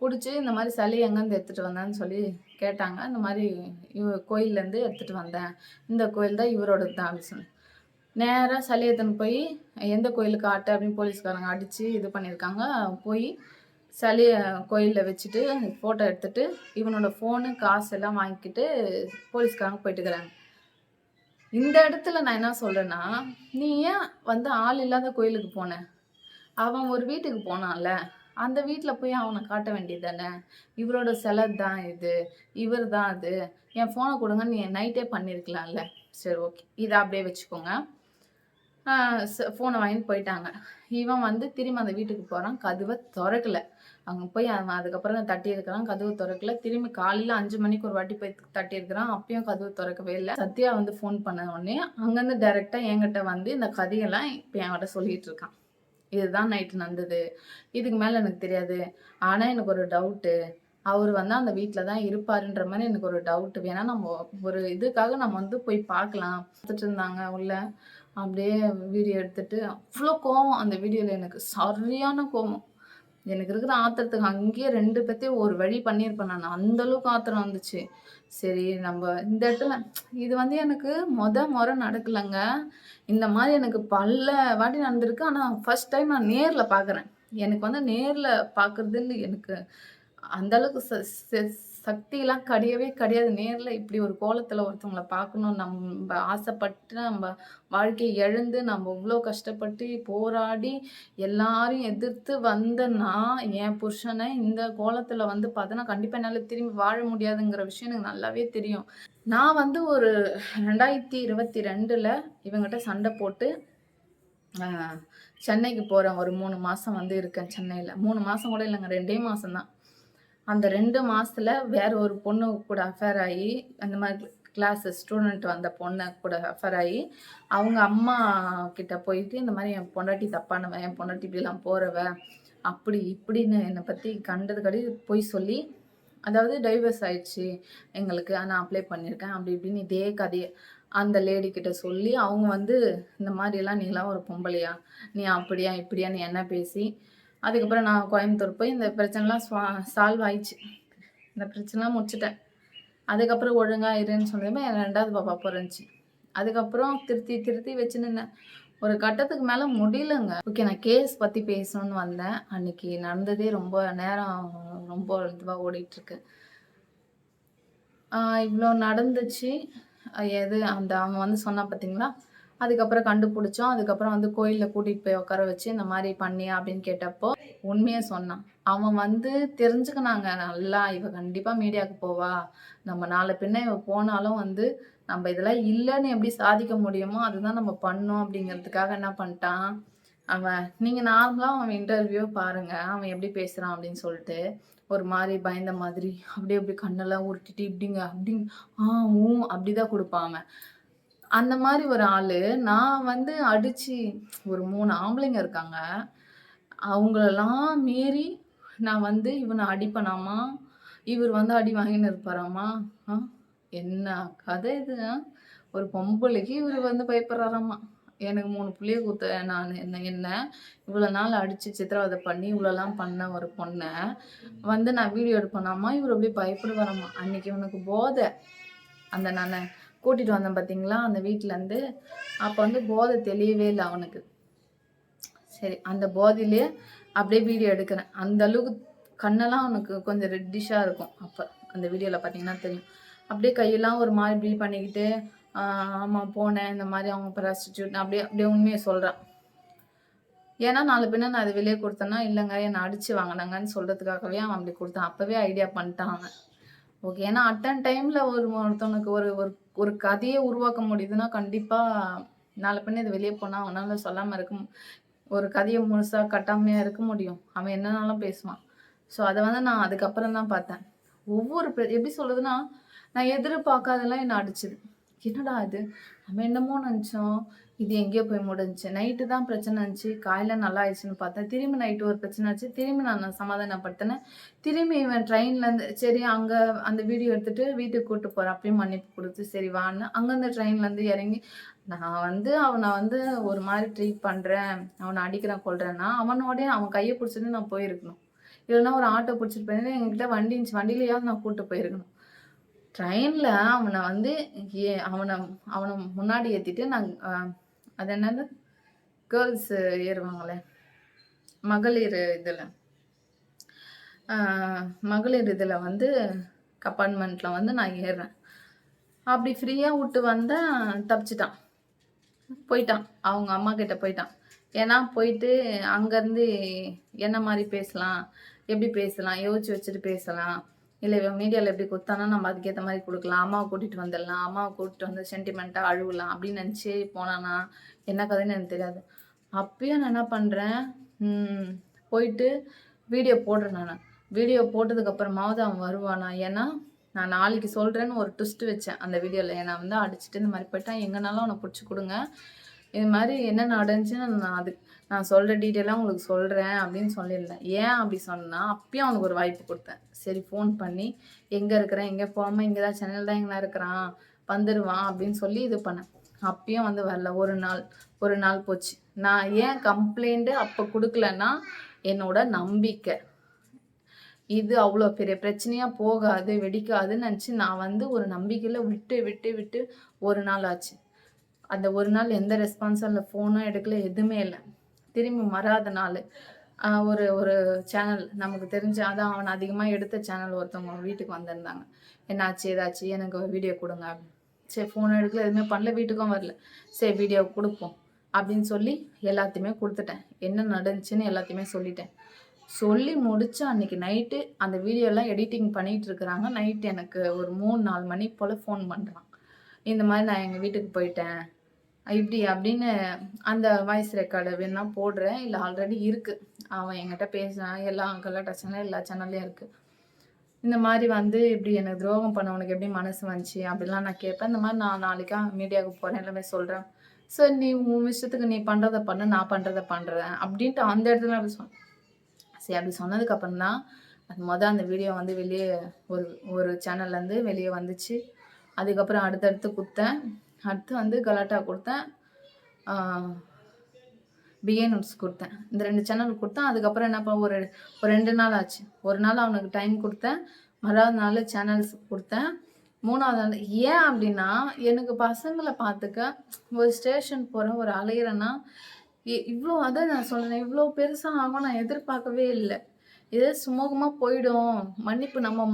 புடிச்சு இந்த மாரி சிலைய எங்கேருந்து எடுத்துட்டு வந்தேன்னு சொல்லி கேட்டாங்க. இந்த மாரி கோயில்லேருந்து எடுத்துட்டு வந்தேன். இந்த கோயில் தான் இவரோடது தான் அப்படின்னு சொன்னேன். நேரா சிலைய எடுத்துன்னு போய் எந்த கோயிலுக்கு ஆட்ட அப்படின்னு போலீஸ்காரங்க அடிச்சு இது பண்ணியிருக்காங்க. போய் சிலைய கோயில்ல வச்சுட்டு ஃபோட்டோ எடுத்துட்டு, இவனோட ஃபோனு, காசு எல்லாம் வாங்கிக்கிட்டு போலீஸ்காரங்க போயிட்டுருக்காங்க. இந்த இடத்துல நான் என்ன சொல்றேன்னா, நீ ஏன் வந்து ஆள் இல்லாத கோயிலுக்கு போன? அவன் ஒரு வீட்டுக்கு போனான்ல. அந்த வீட்ல போய் அவன காட்ட வேண்டியது தானே! இவரோட சிலை தான் இது. இவர் தான் அது. என் ஃபோன குடுங்கன்னு நீ நைட்டே பண்ணியிருக்கலாம்ல. சரி ஓகே. இத அப்படியே வச்சுக்கோங்க. ஆ ஃபோன வாங்கிட்டு போயிட்டாங்க. இவன் வந்து திரும்பி அந்த வீட்டுக்கு போறான். கதவ தொறக்கல. அங்க போய் அவன் அதுக்கப்புறம் தான் தட்டியிருக்கிறான். கதவு தொறக்கல. திரும்பி காலையில 5 மணிக்கு ஒரு வாட்டி போய் தட்டியிருக்கிறான். அப்பயும் கதவு தொறக்கவே இல்ல. சத்யா வந்து ஃபோன் பண்ண உடனே, அங்கருந்து டைரக்ட்டா என்கிட்ட வந்து இந்த கதையெல்லாம் இப்ப என்கிட்ட சொல்லிட்டு இருக்கான். இதுதான் நைட்டு நடந்தது. இதுக்கு மேல எனக்கு தெரியாது. ஆனா எனக்கு ஒரு டவுட்டு. அவரு வந்து அந்த வீட்ல தான் இருப்பாருன்ற மாரி எனக்கு ஒரு டவுட். வேணா நம்ம ஒரு இதுக்காக நம்ம வந்து போய் பார்க்கலாம். பார்த்துட்டு இருந்தாங்க உள்ள. அப்படியே வீடியோ எடுத்துட்டு அவ்ளோ கோவம் அந்த வீடியோல எனக்கு. சரியான கோவம். எனக்கு இருக்கிற ஆத்திரத்துக்கு அங்கேயே 2 பேத்தையும் ஒரு வழி பண்ணியிருப்பேன் நானு. அந்த அளவுக்கு ஆத்திரம் வந்துச்சு. சரி நம்ப இந்த இடத்துல இது வந்து எனக்கு முறை நடக்கலங்க. இந்த மாரி எனக்கு பல வாட்டி நடந்திருக்கு. ஆனா ஃபர்ஸ்ட் டைம் நான் நேர்ல பார்க்குறேன். எனக்கு வந்து நேர்ல பார்க்குறதுன்னு எனக்கு அந்த அளவுக்கு சக்திலாம் கிடையவே கிடையாது. நேர்ல இப்படி ஒரு கோலத்துல ஒருத்தவங்கள பார்க்கணும். நம்ப ஆசைப்பட்டு, நம்ப வாழ்க்கைய இழந்து, நம்ம இவ்ளோ கஷ்டப்பட்டு, போராடி, எல்லாரையும் எதிர்த்து வந்த நான், என் புருஷன இந்த கோலத்துல வந்து பார்த்தேன்னா, கண்டிப்பா என்னால திரும்பி வாழ முடியாதுங்கிற விஷயம் எனக்கு நல்லாவே தெரியும். நான் வந்து ஒரு 2022ல இவங்கிட்ட சண்டை போட்டு, அ சென்னைக்கு போறேன். ஒரு 3 மாசம் வந்து இருக்கேன் சென்னையில. 3 மாசம் கூட இல்லங்க. 2 மாசம் தான். அந்த 2 மாசத்துல வேற ஒரு பொண்ணு கூட அஃபேர் ஆயி, அந்த மாரி கிளாஸ் ஸ்டூடண்ட் வந்த பொண்ணு கூட அஃபேர் ஆயி, அவங்க அம்மா கிட்ட போயிட்டு, இந்த மாரி என் பொண்டாட்டி தப்பானவ, என் பொண்டாட்டி இப்படிலாம் போறவ, அப்படி இப்படின்னு என்ன பத்தி கண்டது கடி பொய் சொல்லி, அதாவது டைவர்ஸ் ஆயிடுச்சு எங்களுக்கு. நான் அப்ளை பண்ணியிருக்கேன். அப்படி இப்படின்னு இதே கதைய அந்த லேடி கிட்ட சொல்லி, அவங்க வந்து இந்த மாரிலாம் நீலாம் ஒரு பொம்பளையா? நீ அப்படியா, இப்படியான்னு என்ன பேசி, அதுக்கப்புறம் நான் கோயம்புத்தூர் போய் இந்த பிரச்சனைலாம் சால்வ் ஆயிடுச்சு. இந்த பிரச்சனைலாம் முடிச்சுட்டேன். அதுக்கப்புறம் ஒழுங்கா இருன்னு சொன்னதுமே 2வது பாப்பா பொறந்துச்சு. அதுக்கப்புறம் திருத்தி திருத்தி வச்சுன்னுருந்தேன். ஒரு கட்டத்துக்கு மேல முடியலங்க. ஓகே, நான் கேஸ் பத்தி பேசணும்னு வந்தேன். அன்னைக்கு நடந்ததே ரொம்ப நேரம் ரொம்ப இதுவா ஓடிட்டுருக்கு. இவ்ளோ நடந்துச்சு. எது அந்த அவன் வந்து சொன்னான் பார்த்தீங்களா? அதுக்கப்புறம் கண்டுபிடிச்சோம். அதுக்கப்புறம் வந்து கோயில்ல கூட்டிட்டு போய் உட்கார வச்சு, இந்த மாரி பண்ணியா? அப்படின்னு கேட்டப்போ, உண்மைய சொன்னான். அவன் வந்து தெரிஞ்சுக்கினாங்க நல்லா, இவ கண்டிப்பா மீடியாவுக்கு போவா. நம்ம நாள பின்ன இவ போனாலும் வந்து, நம்ம இதெல்லாம் இல்லன்னு எப்படி சாதிக்க முடியுமோ, அதுதான் நம்ம பண்ணோம் அப்படிங்கிறதுக்காக என்ன பண்ணிட்டான், அவன் நீங்க நார்மலா அவன் இன்டர்வியூ பாருங்க. அவன் எப்படி பேசுறான் அப்படின்னு சொல்லிட்டு. ஒரு மாரி பயந்த மாதிரி, அப்படியே அப்படி கண்ணெல்லாம் உருட்டிட்டு இப்படிங்க, அப்படிங்க ஊ அப்படிதான் குடுப்பான் அவன். அந்த மாரி ஒரு ஆளு, நான் வந்து அடிச்சு ஒரு 3 ஆம்பளைங்க இருக்காங்க. அவங்களலாம் மீறி நான் வந்து இவன அடிப்பனாமா, இவர் வந்து அடி வாங்கின்னு இருப்பாராமா. ஆ என்ன கதை இது? ஒரு பொம்பளைக்கு இவரு வந்து பயப்படுறாராமா. எனக்கு 3 புள்ளைய குடுத்த நானு என்ன இவ்வளோ நாள் அடிச்சு சித்திரவதை பண்ணி இவ்வளோலாம் பண்ண ஒரு பொண்ண வந்து நான் வீடியோ எடுப்பேனாமா, இவரு அப்படியே பயப்படுவாராமா. அன்னைக்கு இவனுக்கு போதை. அந்த நானு கூட்டிட்டு வந்தேன் பார்த்தீங்களா, அந்த வீட்லருந்து. அப்ப வந்து போதை தெளியவே இல்ல அவனுக்கு. சரி, அந்த போதையிலயே அப்படியே வீடியோ எடுக்கிறேன். அந்த அளவுக்கு கண்ணெல்லாம் அவனுக்கு கொஞ்சம் ரெட்டிஷ்ஷா இருக்கும். அப்ப அந்த வீடியோல பார்த்தீங்கன்னா தெரியும். அப்படியே கையெல்லாம் ஒரு மாரி இப்படி பண்ணிக்கிட்டு, ஆமா போனேன். இந்த மாரி அவங்க ப்ராஸ்டிடியூட் அப்படியே அப்படியே உண்மைய சொல்றான். ஏன்னா நாள பின்ன நான் அத வெளிய குடுத்தேன்னா, இல்லங்க என்ன அடிச்சு வாங்குனாங்கன்னு சொல்றதுக்காகவே அவன் அப்படி குடுத்தான். அப்பவே ஐடியா பண்ணிட்டான் அவன். ஓகே. ஏன்னா அட் டைம்ல ஒருத்தவனுக்கு ஒரு ஒரு ஒரு கதையே உருவாக்க முடியுதுன்னா, கண்டிப்பா நாள பின்ன இது வெளிய போனா அவனால சொல்லாம இருக்க ஒரு கதைய முழுசா கட்டாமையா இருக்க முடியும். அவன் என்னனாலும் பேசுவான். ஸோ அத வந்து நான் அதுக்கப்புறம் தான் பார்த்தேன். ஒவ்வொரு எப்படி சொல்றதுன்னா, நான் எதிர்பார்க்காததெல்லாம் என்ன அடிச்சுது. என்னடா இது? நம்ம என்னமோ நெனச்சோம். இது எங்கேயோ போய் முடிஞ்சுச்சு. நைட்டு தான் பிரச்சனை இருந்துச்சு. காலையில நல்லா ஆயிடுச்சுன்னு பார்த்தேன். திரும்பி நைட்டு ஒரு பிரச்சனை ஆச்சு. திரும்பி நான் சமாதானப்படுத்தினேன். திரும்பி இவன் ட்ரெயின்லேருந்து சரி அங்க அந்த வீடியோ எடுத்துட்டு வீட்டுக்கு கூட்டு போறேன். அப்பயும் மன்னிப்பு குடுத்து சரி வான்னு, அங்கருந்து ட்ரெயின்லேருந்து இறங்கி நான் வந்து அவன வந்து ஒரு மாரி ட்ரீட் பண்றேன். அவன அடிக்கிறேன், கொல்றேன்னா, அவனோடயே அவன் கைய புடிச்சுட்டு நான் போயிருக்கணும். இல்லன்னா ஒரு ஆட்டோ புடிச்சிட்டு போயிருந்தா எங்ககிட்ட வண்டி இருந்துச்சு. வண்டியிலயாவது நான் கூட்டு போயிருக்கணும். ட்ரெயின்ல அவன வந்து அவன அவன முன்னாடி ஏத்திட்டு நான் அது என்னது? கேர்ல்ஸ் ஏறுவாங்களே! மகளிர் இதுல. அ மகளிர் இதுல வந்து கம்பார்ட்மெண்ட்ல வந்து நான் ஏர்றேன். அப்படி ஃப்ரீயா வுட்டு வந்தேன், தப்பிச்சுட்டான். போயிட்டான். அவங்க அம்மா கிட்ட போயிட்டான். ஏன்னா போயிட்டு அங்கருந்து என்ன மாரி பேசலாம்? எப்படி பேசலாம்? யோசிச்சு வச்சுட்டு பேசலாம். இல்ல இவன் மீடியால எப்படி குடுத்தானோ நம்ம அதுக்கேத்த மாரி குடுக்கலாம். அம்மாவ கூட்டிட்டு வந்துடலாம். அம்மாவ கூட்டிட்டு வந்து சென்டிமென்ட்டா அழுவலாம் அப்படின்னு நெனச்சு போனானா, என்ன கதைன்னு எனக்கு தெரியாது. அப்பயும் நான் என்ன பண்றேன், ம் போயிட்டு வீடியோ போடுறேன் நானு. வீடியோ போட்டதுக்கு அப்புறமாவது அவன் வருவானா? ஏன்னா, நான் நாளைக்கு சொல்றேன்னு ஒரு ட்விஸ்ட் வச்சேன் அந்த வீடியோல. என்ன வந்து அடிச்சுட்டு இந்த மாரி போயிட்டான். எங்கனாலும் அவன புடிச்சு குடுங்க. இது மாரி என்ன நடந்துச்சுன்னு நான் சொல்ற டீட்டெயிலா உங்களுக்கு சொல்றேன் அப்படின்னு சொல்லியிருந்தேன். ஏன் அப்படி சொன்னேன்னா, அப்பயும் அவனுக்கு ஒரு வாய்ப்பு குடுத்தேன். சரி ஃபோன் பண்ணி, எங்க இருக்கிறேன்? எங்க போகாம இங்க தான் சென்னையில தான் எங்கனா இருக்கிறான். வந்துருவான் அப்படின்னு சொல்லி இது பண்ணேன். அப்பயும் வந்து வரல. ஒரு நாள் போச்சு. நான் ஏன் கம்ப்ளைண்ட் அப்ப குடுக்கலன்னா, என்னோட நம்பிக்கை. இது அவ்ளோ பெரிய பிரச்சனையா போகாது, வெடிக்காதுன்னு நெனச்சு நான் வந்து ஒரு நம்பிக்கையில விட்டு ஒரு நாள் ஆச்சு. அந்த ஒரு நாள் எந்த ரெஸ்பான்ஸும் இல்ல. ஃபோனும் எடுக்கல, எதுவுமே இல்ல. திரும்பி மறாத நாளு, ஒரு ஒரு சேனல் நமக்கு தெரிஞ்ச அதான் அவன அதிகமா எடுத்த சேனல் ஒருத்தவங்க வீட்டுக்கு வந்திருந்தாங்க. "என்னாச்சு? ஏதாச்சு? எனக்கு ஒரு வீடியோ குடுங்க" அப்படின்னு. சரி ஃபோனும் எடுக்கல, எதுவுமே பண்ணல, வீட்டுக்கும் வரல. சரி வீடியோ குடுப்போம் அப்படின்னு சொல்லி எல்லாத்தையுமே குடுத்துட்டேன். என்ன நடந்துச்சுன்னு எல்லாத்தையுமே சொல்லிட்டேன். சொல்லி முடிச்சு அன்னைக்கு நைட்டு அந்த வீடியோலாம் எடிட்டிங் பண்ணிட்டு இருக்கிறாங்க. நைட் எனக்கு ஒரு 3, 4 மணி போல ஃபோன் பண்றான். இந்த மாரி நான் எங்க வீட்டுக்கு போயிட்டேன். இப்படி அப்படின்னு அந்த வாய்ஸ் ரெக்கார்டு வேணா போடுறேன். இல்ல ஆல்ரெடி இருக்கு. அவன் என்கிட்ட பேசினான். எல்லாம் கலாட்டா சேனல் எல்லா சேனல்லயும் இருக்கு. இந்த மாரி வந்து இப்படி எனக்கு துரோகம் பண்ணவனுக்கு எப்படி மனசு வந்துச்சு? அப்படிலாம் நான் கேட்பேன். இந்த மாரி நான் நாளைக்கா மீடியாவுக்கு போறேன். எல்லாமே சொல்றேன். சரி நீ உன் இஷ்டத்துக்கு நீ பண்றத பண்ணு. நான் பண்றத பண்றேன். அப்படின்ட்டு அந்த இடத்துல அப்படி சொன்னேன். சரி அப்படி சொன்னதுக்கு அப்புறம் தான் அது அந்த வீடியோ வந்து வெளியே ஒரு ஒரு சேனல்லேருந்து வெளியே வந்துச்சு. அதுக்கப்புறம் அடுத்தடுத்து குடுத்தேன். அடுத்து வந்து கலாட்டா குடுத்தேன். பிஏ நோட்ஸ் குடுத்தேன். இந்த 2 சேனல் குடுத்தேன். அதுக்கப்புறம் என்ன ஒரு ஒரு 2 நாள் ஆச்சு. ஒரு நாள் அவனுக்கு டைம் குடுத்தேன். மறாவது நாள் சேனல்ஸ் குடுத்தேன். 3வது நாள் ஏன் அப்டின்னா, எனக்கு பசங்கள பார்த்துக்க ஒரு ஸ்டேஷன் போறேன், ஒரு அலையிறேன்னா, இவ்ளோ அதான் நான் சொல்றேன், இவ்ளோ பெருசா ஆகும் நான் எதிர்பார்க்கவே இல்ல. இதே சுமூகமா போயிடும். நம்ம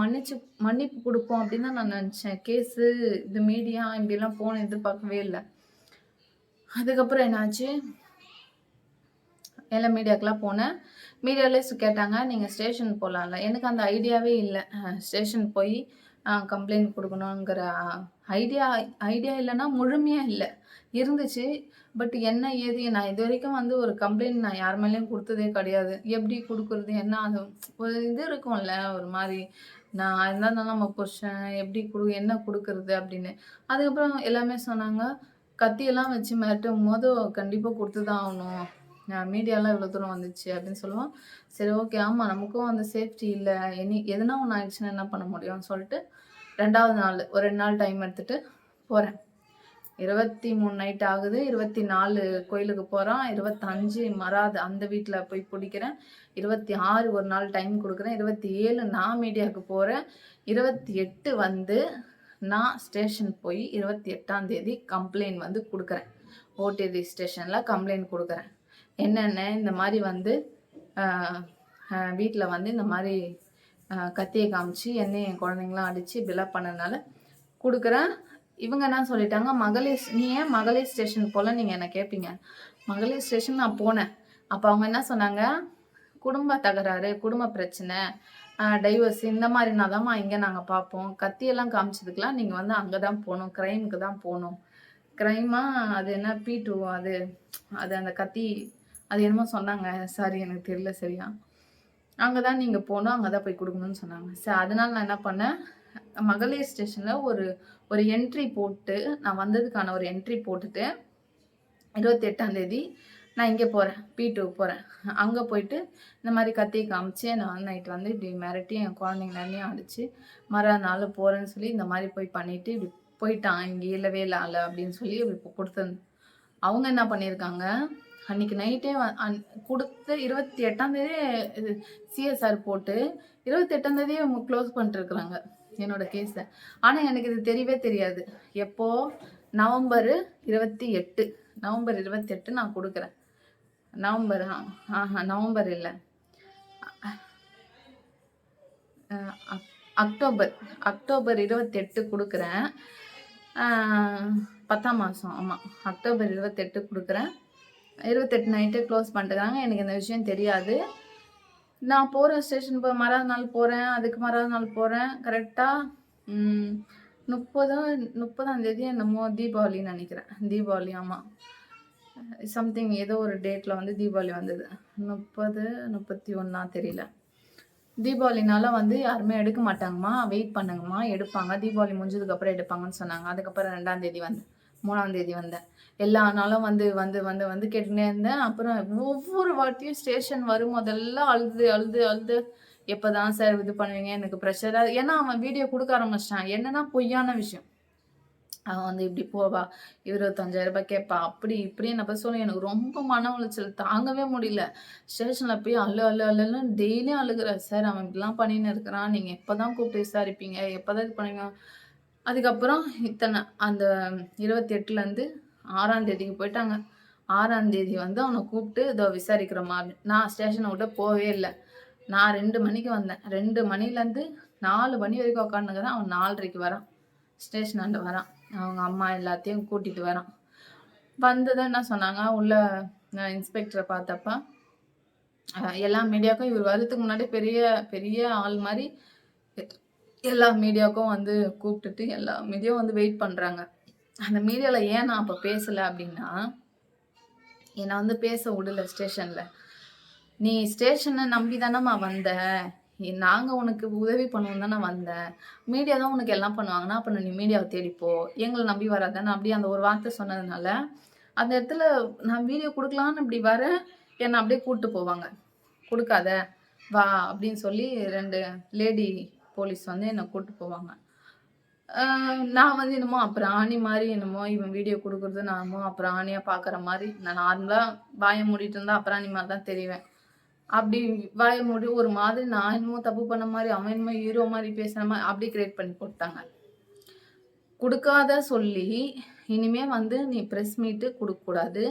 மன்னிப்பு குடுப்போம் அப்டின்னு தான் நான் நெனச்சேன். கேஸு, இது மீடியா இப்படிலாம் போகும் எதிர்பார்க்கவே இல்ல. அதுக்கப்புறம் என்னாச்சு, எல்லா மீடியாக்கெல்லாம் போனேன். மீடியாலே கேட்டாங்க, "நீங்க ஸ்டேஷன் போலாம்ல." எனக்கு அந்த ஐடியாவே இல்ல. ஸ்டேஷன் போய் கம்ப்ளைண்ட் குடுக்கணுங்கிற ஐடியா ஐடியா இல்லன்னா, முழுமையா இல்ல. இருந்துச்சு. பட் என்ன ஏது நான் இதுவரைக்கும் வந்து ஒரு கம்ப்ளைண்ட் நான் யார் மேலயும் குடுத்ததே கிடையாது. எப்படி குடுக்குறது? என்ன அது ஒரு இது இருக்கும்ல, ஒரு மாரி நான் இருந்தாலும் நம்ம புருஷன் எப்படி என்ன குடுக்குறது? அப்படின்னு. அதுக்கப்புறம் எல்லாமே சொன்னாங்க, "கத்தியெல்லாம் வச்சு மிரட்டும்போது கண்டிப்பா குடுத்து தான் ஆகணும். மீடியாலாம் இவ்வளோ தூரம் வந்துச்சு அப்படின்னு சொல்லுவோம். சரி ஓகே. ஆமா நமக்கும் அந்த சேஃப்டி இல்ல. எதுனா ஒண்ணு ஆயிடுச்சுன்னா என்ன பண்ண முடியும்னு சொல்லிட்டு 2வது நாள் ஒரு 2 நாள் டைம் எடுத்துட்டு போறேன். 23 நைட் ஆகுது. 24 கோயிலுக்கு போறோம். 25 மறாது அந்த வீட்ல போய் பிடிக்கிறேன். 26 ஒரு நாள் டைம் குடுக்குறேன். 27 நான் மீடியாவுக்கு போறேன். 28 வந்து நான் ஸ்டேஷன் போய் 28ஆம் தேதி கம்ப்ளைண்ட் வந்து குடுக்குறேன். ஓடிடி ஸ்டேஷன்ல கம்ப்ளைண்ட் குடுக்குறேன். என்னென்ன இந்த மாரி வந்து அ வீட்ல வந்து இந்த மாரி கத்திய காமிச்சு என்னையும் என் குழந்தைங்கலாம் அடிச்சு இப்படிலாம் பண்ணதுனால குடுக்குறேன். இவங்க என்ன சொல்லிட்டாங்க, நீ ஏன் மகளிர் ஸ்டேஷன் போல நீங்க என்ன கேட்பீங்க. மகளிர் ஸ்டேஷன் நான் போனேன். அப்ப அவங்க என்ன சொன்னாங்க, குடும்ப தகராறு, குடும்ப பிரச்சனை, டைவர்ஸ் இந்த மாரினா தான்மா இங்க நாங்க பார்ப்போம். கத்தியெல்லாம் காமிச்சதுக்கெல்லாம் நீங்க வந்து அங்க தான் போணும். கிரைமுக்கு தான் போணும். கிரைமா அது என்ன P2 அது அது அந்த கத்தி அது என்னமோ சொன்னாங்க. சாரி எனக்கு தெரியல சரியா. அங்க தான் நீங்க போணும். அங்க தான் போய் குடுக்கணும்னு சொன்னாங்க. அதனால நான் என்ன பண்ணேன், மகளிர் ஸ்டேஷன்ல ஒரு ஒரு என்ட்ரி போட்டு, நான் வந்ததுக்கான ஒரு என்ட்ரி போட்டுட்டு, 28ஆம் தேதி நான் இங்க போறேன். P2 போறேன். அங்க போயிட்டு இந்த மாரி கத்தி காமிச்சு, நான் நைட் வந்து இப்படி மிரட்டி என் குழந்தைங்க எல்லாரையும் அடிச்சு, மறுநாள் போறேன்னு சொல்லி இந்த மாரி போய் பண்ணிட்டு, இப்படி போயிட்டான். இங்க இல்லவே இல்ல ஆளு அப்படின்னு சொல்லி இப்ப குடுத்துருந்தேன். அவங்க என்ன பண்ணியிருக்காங்க, அன்னைக்கு நைட்டே குடுத்து 28ஆம் தேதியே இது சிஎஸ்ஆர் போட்டு 28ஆம் தேதியே அவங்க க்ளோஸ் பண்ணிட்டுருக்காங்க என்னோட கேஸ. ஆனா எனக்கு இது தெரியவே தெரியாது. எப்போ நவம்பர் 28 நவம்பர் 28 நான் குடுக்குறேன். நவம்பர் நவம்பர் இல்ல. அக்டோபர் அக்டோபர் 28 குடுக்குறேன். 10ஆம் மாசம். ஆமா. அக்டோபர் 28 குடுக்குறேன். 28 நைட்டே க்ளோஸ் பண்ணிட்டுருக்காங்க. எனக்கு இந்த விஷயம் தெரியாது. நான் போறேன் ஸ்டேஷன் மறாவது நாள் போறேன். அதுக்கு மறாவது நாள் போறேன். கரெக்ட்டா 30ஆம் தேதி என்னமோ தீபாவளின்னு நெனைக்கிறேன். தீபாவளி ஆமா. சம்திங் ஏதோ ஒரு டேட்ல வந்து தீபாவளி வந்தது. 30, 31 தெரியல. தீபாவளினால வந்து யாருமே எடுக்க மாட்டாங்கம்மா. வெயிட் பண்ணுங்கம்மா. எடுப்பாங்க. தீபாவளி முடிஞ்சதுக்கப்புறம் எடுப்பாங்கன்னு சொன்னாங்க. அதுக்கப்புறம் 2ஆம் தேதி வந்தேன். 3ஆம் தேதி வந்தேன். எல்லா நாளும் வந்து கேட்டுன்னே இருந்தேன். அப்புறம் ஒவ்வொரு வாட்டியும் ஸ்டேஷன் வரும்போதெல்லாம் அழுது எப்பதான் சார் இது பண்ணுவீங்க? எனக்கு ப்ரெஷரா ஏன்னா அவன் வீடியோ குடுக்க ஆரம்பிச்சுட்டான். என்னன்னா பொய்யான விஷயம். அவன் வந்து இப்படி போவா, ரூ. 25,000 கேட்பா. அப்படி இப்படின்னு அப்ப சொல்லி எனக்கு ரொம்ப மன உளைச்சல் தாங்கவே முடியல. ஸ்டேஷன்ல போய் அழுன்னு டெய்லியும் அழுகுறேன். சார் அவன் இப்படிலாம் பண்ணின்னு இருக்கிறான். நீங்க எப்பதான் கூப்பிட்டு விசாரிப்பீங்க? எப்பதான் இது பண்ணுவீங்க? அதுக்கப்புறம் அந்த 28லருந்து 6ஆம் தேதிக்கு போயிட்டாங்க. 6ஆம் தேதி வந்து அவன கூப்பிட்டு இதோ விசாரிக்கிறோம்மா நான் ஸ்டேஷன விட்டு போவே இல்ல. நான் 2 மணிக்கு வந்தேன். 2 மணிலேருந்து 4 மணி வரைக்கும் உட்காந்துக்கிறேன். அவன் 4:30க்கு வரான். ஸ்டேஷனாண்ட வரான். அவங்க அம்மா எல்லாத்தையும் கூட்டிட்டு வரான். வந்ததும் என்ன சொன்னாங்க, உள்ள இன்ஸ்பெக்டர பார்த்தப்ப, எல்லா மீடியாவுக்கும் இவர் வர்றதுக்கு முன்னாடி பெரிய பெரிய ஆள் மாரி எல்லா மீடியாவுக்கும் வந்து கூப்பிட்டுட்டு எல்லா மீடியாவும் வந்து வெயிட் பண்றாங்க. அந்த மீடியால ஏன் நான் அப்ப பேசல அப்படின்னா, என்ன வந்து பேச விடல ஸ்டேஷன்ல. நீ ஸ்டேஷன நம்பி தானம்மா வந்த. நாங்க உனக்கு உதவி பண்ணுவோம் தானே வந்தேன். மீடியா தான் உனக்கு எல்லாம் பண்ணுவாங்கன்னா, அப்ப நீ மீடியாவ தேடி போ. எங்கள நம்பி வராத. நான் அப்படியே அந்த ஒரு வார்த்தை சொன்னதுனால, அந்த இடத்துல நான் வீடியோ குடுக்கலான்னு இப்படி வரேன். என்ன அப்படியே கூட்டு போவாங்க. குடுக்காத, வா அப்படின்னு சொல்லி 2 லேடி போலீஸ் வந்து என்ன கூட்டு போவாங்க. நான் வந்து என்னமோ அப்புறம் மாரி என்னமோ இவன் வீடியோ குடுக்குறது நான் என்னமோ அப்புறம் பார்க்குற மாரி, நான் நார்மலா வாய மூடிட்டு இருந்தா அப்புறாணி மாரி தான் தெரிவேன். அப்படி வாய மூடி ஒரு மாதிரி நான் என்னமோ தப்பு பண்ண மாரி, அவன் என்னமோ ஹீரோ மாரி பேசுற மாரி அப்படி கிரியேட் பண்ணி போட்டாங்க. குடுக்காத சொல்லி, இனிமே வந்து நீ பிரஸ் மீட்டு குடுக்கக்கூடாது.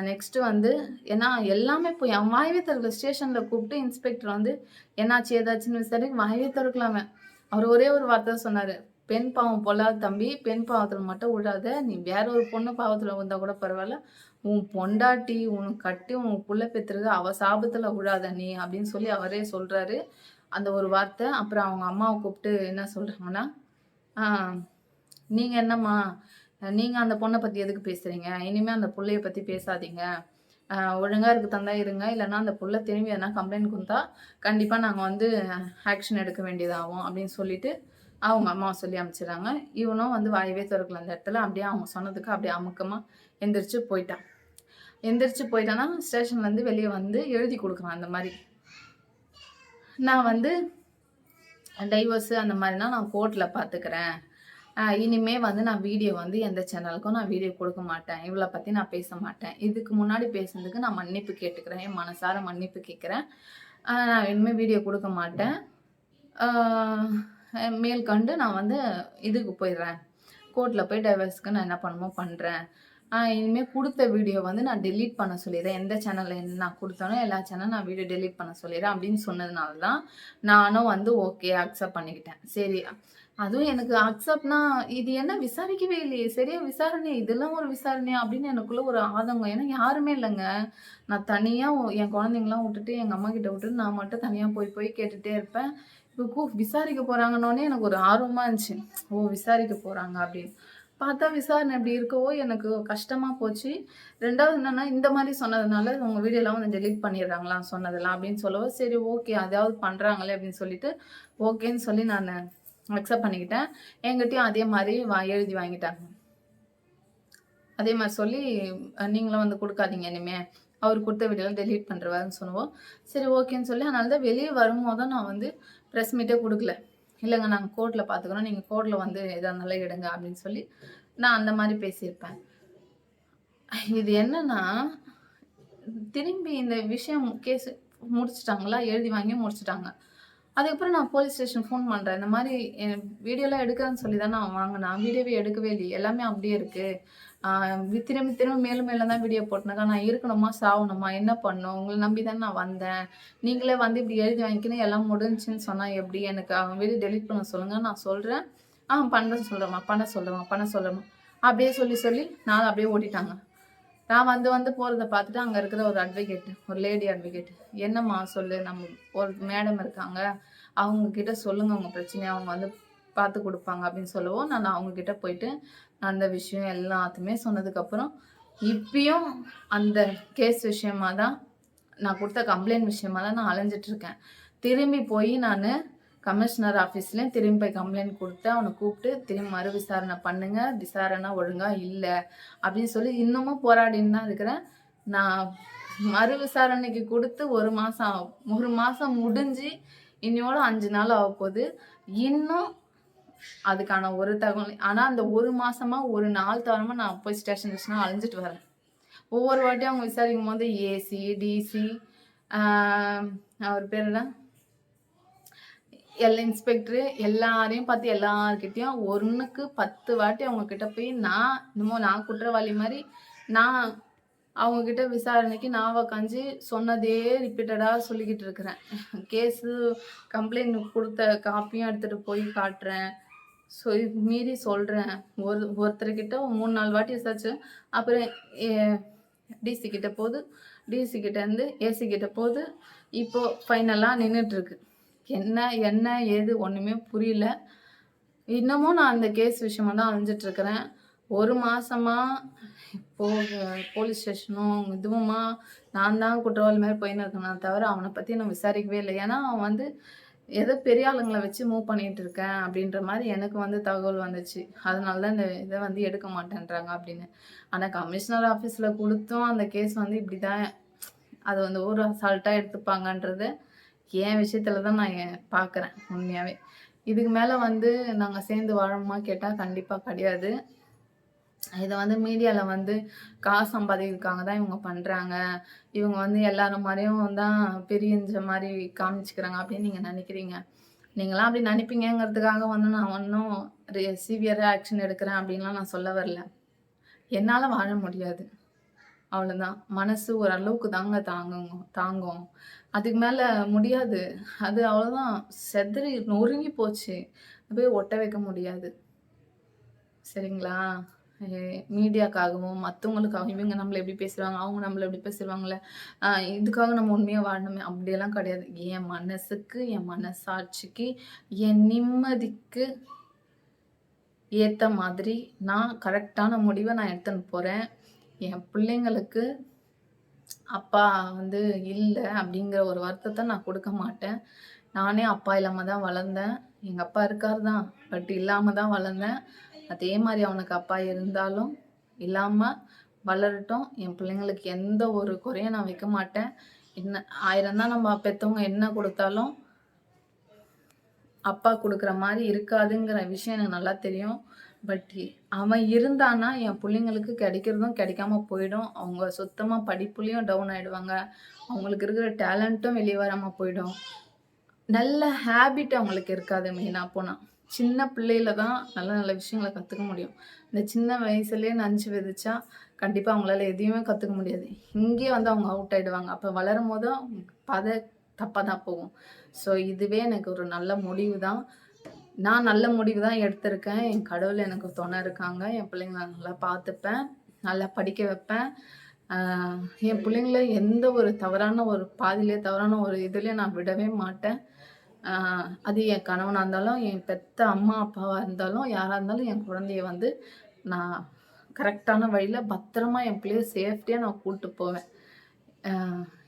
நெக்ஸ்ட்டு வந்து ஏன்னா எல்லாமே போய் அவன் வாயவே திறக்கல. ஸ்டேஷன்ல கூப்பிட்டு இன்ஸ்பெக்டர் வந்து என்னாச்சு, ஏதாச்சுன்னு விசாரிக்க வாயவே திறக்கல அவன். அவரு ஒரே ஒரு வார்த்தை தான் சொன்னாரு. "பெண் பாவம் பொல்லாத தம்பி. பெண் பாவத்துல மட்டும் விழாத. நீ வேற ஒரு பொண்ணு பாவத்துல விழுந்தா கூட பரவால்ல. உன் பொண்டாட்டி உனக்கு கட்டி உனக்கு புள்ள பெத்திருக்கு. அவ சாபத்துல விழாத நீ" அப்படின்னு சொல்லி அவரே சொல்றாரு. அந்த ஒரு வார்த்தை. அப்புறம் அவங்க அம்மாவ கூப்பிட்டு என்ன சொல்றாங்கன்னா, "ஆ நீங்க என்னம்மா, நீங்க அந்த பொண்ண பத்தி எதுக்கு பேசுறீங்க? இனிமே அந்த புள்ளைய பத்தி பேசாதீங்க. அ ஒழுங்கா இருக்க தந்தா இருங்க. இல்லன்னா அந்த புள்ள திரும்பி எதனா கம்ப்ளைண்ட் குடுத்தா, கண்டிப்பா நாங்க வந்து ஆக்ஷன் எடுக்க வேண்டியதாகும்." அப்படின்னு சொல்லிட்டு, அவங்க அம்மாவ சொல்லி அனுப்பிச்சுடுறாங்க. இவனும் வந்து வாயவே தொறக்கல அந்த இடத்துல. அப்படியே அவங்க சொன்னதுக்கு அப்படியே அமுக்கமா எந்திரிச்சு போயிட்டான். எந்திரிச்சு போயிட்டான்னா, ஸ்டேஷன்லேருந்து வெளிய வந்து எழுதி குடுக்குறான் இந்த மாரி. நான் வந்து டைவர்ஸு அந்த மாரினா நான் கோர்ட்ல பார்த்துக்கிறேன். இனிமே வந்து நான் வீடியோ வந்து எந்த சேனலுக்கும் நான் வீடியோ குடுக்க மாட்டேன். இவள பத்தி நான் பேச மாட்டேன். இதுக்கு முன்னாடி பேசுனதுக்கு நான் மன்னிப்பு கேட்டுக்கிறேன். என் மனசார மன்னிப்பு கேட்கிறேன். நான் இனிமே வீடியோ குடுக்க மாட்டேன். ஆ மேல்கொண்டு நான் வந்து இதுக்கு போயிடுறேன். கோர்ட்ல போய் டைவர்ஸ்க்கு நான் என்ன பண்ணணுமோ பண்றேன். இனிமே குடுத்த வீடியோ வந்து நான் டெலீட் பண்ண சொல்லிர்றேன். எந்த சேனல்ல நான் குடுத்தேனோ எல்லா சேனலும் நான் வீடியோ டெலீட் பண்ண சொல்லிர்றேன் அப்படின்னு சொன்னதுனால தான், நானும் வந்து ஓகே அக்செப்ட் பண்ணிக்கிட்டேன். சரி, அதுவும் எனக்கு அக்செப்ட்னா இது என்ன விசாரிக்கவே இல்லையே! சரியா விசாரணை இதெல்லாம் ஒரு விசாரணையா? அப்படின்னு எனக்குள்ள ஒரு ஆதங்கம். ஏன்னா யாருமே இல்லங்க. நான் தனியா என் குழந்தைங்கலாம் விட்டுட்டு, எங்க அம்மாகிட்ட விட்டுட்டு நான் மட்டும் தனியா போய் போய் கேட்டுட்டே இருப்பேன். இப்போ விசாரிக்க போறாங்கன்னோனே எனக்கு ஒரு ஆர்வமா இருந்துச்சு. ஓ! விசாரிக்க போறாங்க அப்படின்னு. பார்த்தா விசாரணை இப்படி இருக்கவோ எனக்கு கஷ்டமா போச்சு. 2வது என்னன்னா, இந்த மாரி சொன்னதுனால உங்க வீடியோலாம் வந்து டெலீட் பண்ணிடுறாங்களா சொன்னதெல்லாம் அப்படின்னு சொல்லவும், சரி ஓகே அதாவது பண்றாங்களே அப்படின்னு சொல்லிட்டு, ஓகேன்னு சொல்லி நானு அக்செப்ட் பண்ணிக்கிட்டேன். என்கிட்டயும் அதே மாரி எழுதி வாங்கிட்டாங்க. அதே மாரி சொல்லி நீங்களும் வந்து குடுக்காதீங்க இனிமே. அவரு குடுத்த வீடியோலாம் டெலீட் பண்ருவாருன்னு சொல்லவும், சரி ஓகேன்னு சொல்லி அதனால தான் வெளிய வரும்போது தான் நான் வந்து பிரஸ் மீட்டே குடுக்கல. இல்லங்க நாங்க கோர்ட்ல பார்த்துக்குறோம். நீங்க கோர்ட்ல வந்து எதா இருந்தாலும் எடுங்க அப்படின்னு சொல்லி, நான் அந்த மாரி பேசியிருப்பேன். இது என்னன்னா, திரும்பி இந்த விஷயம் கேஸ் முடிச்சுட்டாங்களா, எழுதி வாங்கி முடிச்சுட்டாங்க. அதுக்கப்புறம் நான் போலீஸ் ஸ்டேஷன் ஃபோன் பண்றேன். இந்த மாரி வீடியோலாம் எடுக்கிறேன்னு சொல்லி தானே அவன் வாங்குனான். வீடியோவே எடுக்கவே இல்லையே. எல்லாமே அப்படியே இருக்கு. ஆ திரும்ப திரும்ப மேலும் மேலும் தான் வீடியோ போட்டுருக்கான். நான் இருக்கணுமா? சாவணுமா? என்ன பண்ணணும்? உங்கள நம்பி தானே நான் வந்தேன். நீங்களே வந்து இப்படி எழுதி வாங்கிக்கின்னு எல்லாம் முடிஞ்சுச்சுன்னு சொன்னா எப்படி? எனக்கு அவன் வீடியோ டெலீட் பண்ண சொல்லுங்க. நான் சொல்றேன். பண்றேன்னு சொல்றேம்மா. பண்ண சொல்றேம்மா. பண்ண சொல்றேம்மா. அப்படியே சொல்லி சொல்லி நாள் அப்படியே ஓட்டிட்டாங்க. நான் வந்து வந்து போறத பார்த்துட்டு அங்க இருக்கிற ஒரு அட்வொகேட், ஒரு லேடி அட்வொகேட், "என்னம்மா சொல்லு, நம்ம ஒரு மேடம் இருக்காங்க. அவங்க கிட்ட சொல்லுங்க உங்க பிரச்சனைய. அவங்க வந்து பார்த்து குடுப்பாங்க." அப்படின்னு சொல்லவும், நான் அவங்க கிட்ட போயிட்டு அந்த விஷயம் எல்லாத்தையுமே சொன்னதுக்கப்புறம், இப்பயும் அந்த கேஸ் விஷயமா தான் நான் குடுத்த கம்ப்ளைண்ட் விஷயமா தான் நான் அலைஞ்சுட்டு இருக்கேன். திரும்பி போய் நானு கமிஷனர் ஆஃபீஸ்லயும் திரும்பி போய் கம்ப்ளைண்ட் குடுத்து, அவன கூப்ட்டு திரும்பி மறு விசாரணை பண்ணுங்க. விசாரணை ஒழுங்கா இல்ல. அப்படின்னு சொல்லி இன்னமும் போராடின்னு தான் இருக்கிறேன். நான் மறு விசாரணைக்கு குடுத்து 1 மாசம் ஆகும். 1 மாசம் முடிஞ்சு இன்னையோட 5 நாள் ஆகப்போது. இன்னும் அதுக்கான ஒரு தகவல் ஆனா அந்த 1 மாசமா ஒரு நாள் தவறாம நான் போய் ஸ்டேஷன் அலைஞ்சுட்டு வரேன். ஒவ்வொரு வாட்டியும் அவங்க விசாரிக்கும்போது ஏசி, டிசி ஆ அவர் பேர் என்ன? இன்ஸ்பெக்டரு எல்லாரையும் பார்த்து எல்லார்கிட்டயும் 1க்கு 10 வாட்டி அவங்க கிட்ட போய் நான் என்னமோ நான் குற்றவாளி மாரி நான் அவங்க கிட்ட விசாரணைக்கு நான் உக்காந்து சொன்னதே ரிப்பீட்டடா சொல்லிக்கிட்டு இருக்கிறேன். கேஸு கம்ப்ளைண்ட் குடுத்த காப்பியும் எடுத்துட்டு போய் காட்டுறேன். மீறி சொல்றேன். ஒருத்தர்கிட்ட 3, 4 வாட்டி விசாரிச்சேன். அப்புறம் எ டிசி கிட்ட போது, டிசி கிட்ட இருந்து ஏசி கிட்ட போது, இப்போ ஃபைனலா நின்னுட்டுருக்கு. என்ன என்ன ஏது ஒண்ணுமே புரியல. இன்னமும் நான் அந்த கேஸ் விஷயமா தான் அலைஞ்சுட்டு இருக்கிறேன். 1 மாசமா இப்போ போலீஸ் ஸ்டேஷனும் இதுவுமா நான் தான் குற்றவாளி மாரி போயின்னு இருக்கேனே தவிர, அவன பத்தி நான் விசாரிக்கவே இல்ல. ஏன்னா, அவன் வந்து ஏதோ பெரிய ஆளுங்கள வச்சு மூவ் பண்ணிட்டு இருக்கேன் அப்படின்ற மாரி எனக்கு வந்து தகவல் வந்துச்சு. அதனால தான் இந்த இத வந்து எடுக்க மாட்டேன்றாங்க அப்படின்னு. ஆனா கமிஷனர் ஆஃபீஸ்ல குடுத்தும் அந்த கேஸ் வந்து இப்படிதான் அது வந்து ஒரு அசால்ட்டா எடுத்துப்பாங்கன்றத என் விஷயத்துல தான் நான் பார்க்குறேன் உண்மையாவே. இதுக்கு மேல வந்து நாங்க சேர்ந்து வாழணுமா கேட்டா கண்டிப்பா கிடையாது. இத வந்து மீடியால வந்து காசு சம்பாதிக்கிறதுக்காக தான் இவங்க பண்றாங்க. இவங்க வந்து எல்லாரும் மாரியும் தான் பிரிஞ்ச மாரி காமிச்சுக்கிறாங்க அப்படின்னு நீங்க நினைக்கிறீங்க. நீங்கலாம் அப்படி நினைப்பீங்கங்கிறதுக்காக வந்து நான் ஒண்ணும் சிவியரா ஆக்ஷன் எடுக்கிறேன் அப்படின்லாம் நான் சொல்ல வரல. என்னால வாழ முடியாது. அவ்வளோதான். மனசு ஓரளவுக்கு தாங்க தாங்கும். அதுக்கு மேல முடியாது. அது அவ்வளோதான் செதறி நொறுங்கி போச்சு. போய் ஒட்ட வைக்க முடியாது. சரிங்களா? எ மீடியாக்காகவும், மத்தவங்களுக்காகவும் இவங்க நம்மள எப்படி பேசுறாங்க, அவங்க நம்மள எப்படி பேசுவாங்கல்ல, அ இதுக்காக நம்ம உண்மையா வாழணுமே அப்படியெல்லாம் கிடையாது. என் மனசுக்கு, என் மனசாட்சிக்கு, என் நிம்மதிக்கு ஏத்த மாதிரி நான் கரெக்ட்டான முடிவ நான் எடுத்துன்னு போறேன். என் பிள்ளைங்களுக்கு அப்பா வந்து இல்ல அப்படிங்கிற ஒரு வருத்தத்த நான் குடுக்க மாட்டேன். நானே அப்பா இல்லாம தான் வளர்ந்தேன். எங்க அப்பா இருக்காரு தான். பட் இல்லாம தான் வளர்ந்தேன். அதே மாரி அவனுக்கு அப்பா இருந்தாலும், இல்லாம வளரட்டும். என் பிள்ளைங்களுக்கு எந்த ஒரு குறையும் நான் வைக்க மாட்டேன். என்ன 1000 தான் நம்ம பெத்தவங்க என்ன குடுத்தாலும், அப்பா குடுக்குற மாரி இருக்காதுங்கிற விஷயம் எனக்கு நல்லா தெரியும். பட் அவன் இருந்தான்னா, என் புள்ளைங்களுக்கு கிடைக்கிறதும் கிடைக்காம போயிடும். அவங்க சுத்தமா படிப்புலயும் டவுன் ஆயிடுவாங்க. அவங்களுக்கு இருக்கிற டேலண்ட்டும் வெளிய வராம போயிடும். நல்ல ஹேபிட் அவங்களுக்கு இருக்காது மெயினா போனா. சின்ன பிள்ளையில தான் நல்ல நல்ல விஷயங்கள கத்துக்க முடியும். இந்த சின்ன வயசுலயே நஞ்சு விதைச்சா, கண்டிப்பா அவங்களால எதையுமே கத்துக்க முடியாது. இங்கேயே வந்து அவங்க அவுட் ஆயிடுவாங்க. அப்ப வளரும்போதும் பாதை தப்பா தான் போகும். ஸோ இதுவே எனக்கு ஒரு நல்ல முடிவு தான். நான் நல்ல முடிவு தான் எடுத்திருக்கேன். என் கடவுள் எனக்கு துணை இருக்காங்க. என் பிள்ளைங்கள நல்லா பார்த்துப்பேன். நல்லா படிக்க வைப்பேன். ஆ என் பிள்ளைங்கள எந்த ஒரு தவறான ஒரு பாதையிலயோ, தவறான ஒரு இதுலயும் நான் விடவே மாட்டேன். ஆ அது என் கணவனா இருந்தாலும், என் பெத்த அம்மா, அப்பாவா இருந்தாலும், யாரா இருந்தாலும் என் குழந்தைய வந்து நான் கரெக்ட்டான வழியில பத்திரமா என் பிள்ளைய சேஃப்டியா நான் கூட்டு போவேன். அ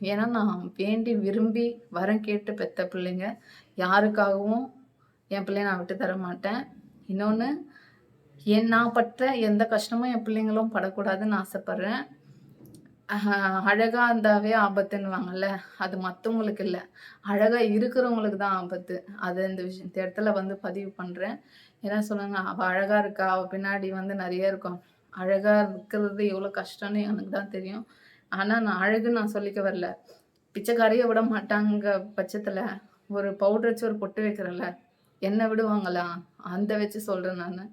ஏன்னா நான் வேண்டி விரும்பி வரம் கேட்டு பெத்த பிள்ளைங்க. யாருக்காகவும் என் பிள்ளைய நான் விட்டு தர மாட்டேன். இன்னொன்னு, நான் பட்ட எந்த கஷ்டமும் என் பிள்ளைங்களும் படக்கூடாதுன்னு ஆசைப்படுறேன். அழகா இருந்தாவே ஆபத்துன்னுவாங்கல்ல, அது மத்தவங்களுக்கு இல்ல. அழகா இருக்கிறவங்களுக்கு தான் ஆபத்து. அது இந்த இடத்துல வந்து பதிவு பண்றேன். ஏன்னா சொன்னாங்க, "அவ அழகா இருக்கா, அவ பின்னாடி வந்து நெறைய இருக்கும்." அழகா இருக்கிறது எவ்வளோ கஷ்டம்னு எனக்கு தான் தெரியும். ஆனா நான் அழகுன்னு நான் சொல்லிக்க வரல. பிச்சைக்காரியே விட மாட்டாங்க பட்சத்துல, ஒரு பவுடர் வச்சு ஒரு பொட்டு வைக்கிறேன்ல, என்ன விடுவாங்களா? அந்த வச்சு சொல்றேன் நானு.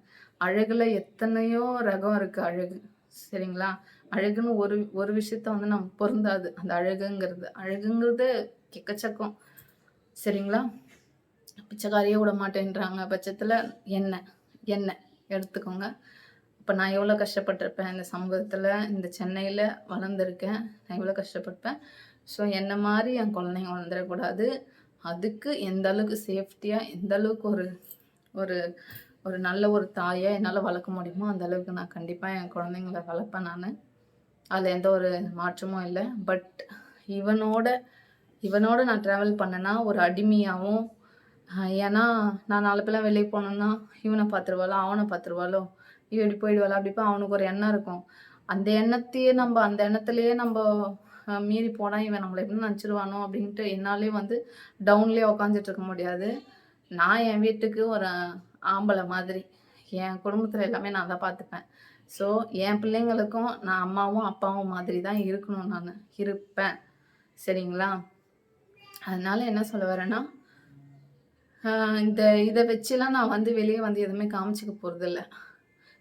அழகுல எத்தனையோ ரகம் இருக்கு அழகு. சரிங்களா? அழகுன்னு ஒரு ஒரு விஷயத்த வந்து நம்ம பொருந்தாது. அந்த அழகுங்கிறது. அழகுங்கிறது எக்கச்சக்கம். சரிங்களா? பிச்சைக்காரியே விடமாட்டேன்றாங்க பட்சத்துல என்ன? என்ன எடுத்துக்கோங்க. இப்ப நான் எவ்வளோ கஷ்டப்பட்டுருப்பேன் இந்த சமூகத்துல, இந்த சென்னையில வளர்ந்துருக்கேன். நான் எவ்வளோ கஷ்டப்பட்டுருப்பேன். ஸோ என்ன மாரி என் குழந்தைங்க வளர்ந்துறக்கூடாது. அதுக்கு எந்த அளவுக்கு சேஃப்டியா, எந்த அளவுக்கு ஒரு ஒரு ஒரு நல்ல ஒரு தாயா என்னால வளர்க்க முடியுமோ, அந்த அளவுக்கு நான் கண்டிப்பா என் குழந்தைங்கள வளர்ப்பேன் நானு. அதுல எந்த ஒரு மாற்றமும் இல்ல. பட் இவனோட இவனோட நான் ட்ராவல் பண்ணேன்னா, ஒரு அடிமையாவும் ஏன்னா நான் நாள பின்ன வெளிய போனேன்னா, இவன பார்த்துருவாளோ, அவன பார்த்துருவாளோ, இவ இப்படி போயிடுவாளா, அப்படி அவனுக்கு ஒரு எண்ணம் இருக்கும். அந்த எண்ணத்தையே அந்த எண்ணத்திலேயே மீறி போனா, இவன் நம்மள எப்படி நினச்சுருவானோ அப்படின்ட்டு என்னாலயே வந்து டவுன்லயே உட்காந்துட்டு இருக்க முடியாது. நான் என் வீட்டுக்கு ஒரு ஆம்பள மாதிரி. என் குடும்பத்தில எல்லாமே நான் தான் பார்த்துப்பேன். ஸோ, என் பிள்ளைங்களுக்கும் நான் அம்மாவும், அப்பாவும் மாதிரி தான் இருக்கணும் நானு. இருப்பேன். சரிங்களா? அதனால என்ன சொல்ல வரேன்னா, அ இத வச்சுலாம் நான் வந்து வெளிய வந்து எதுவுமே காமிச்சுக்க போறதில்ல.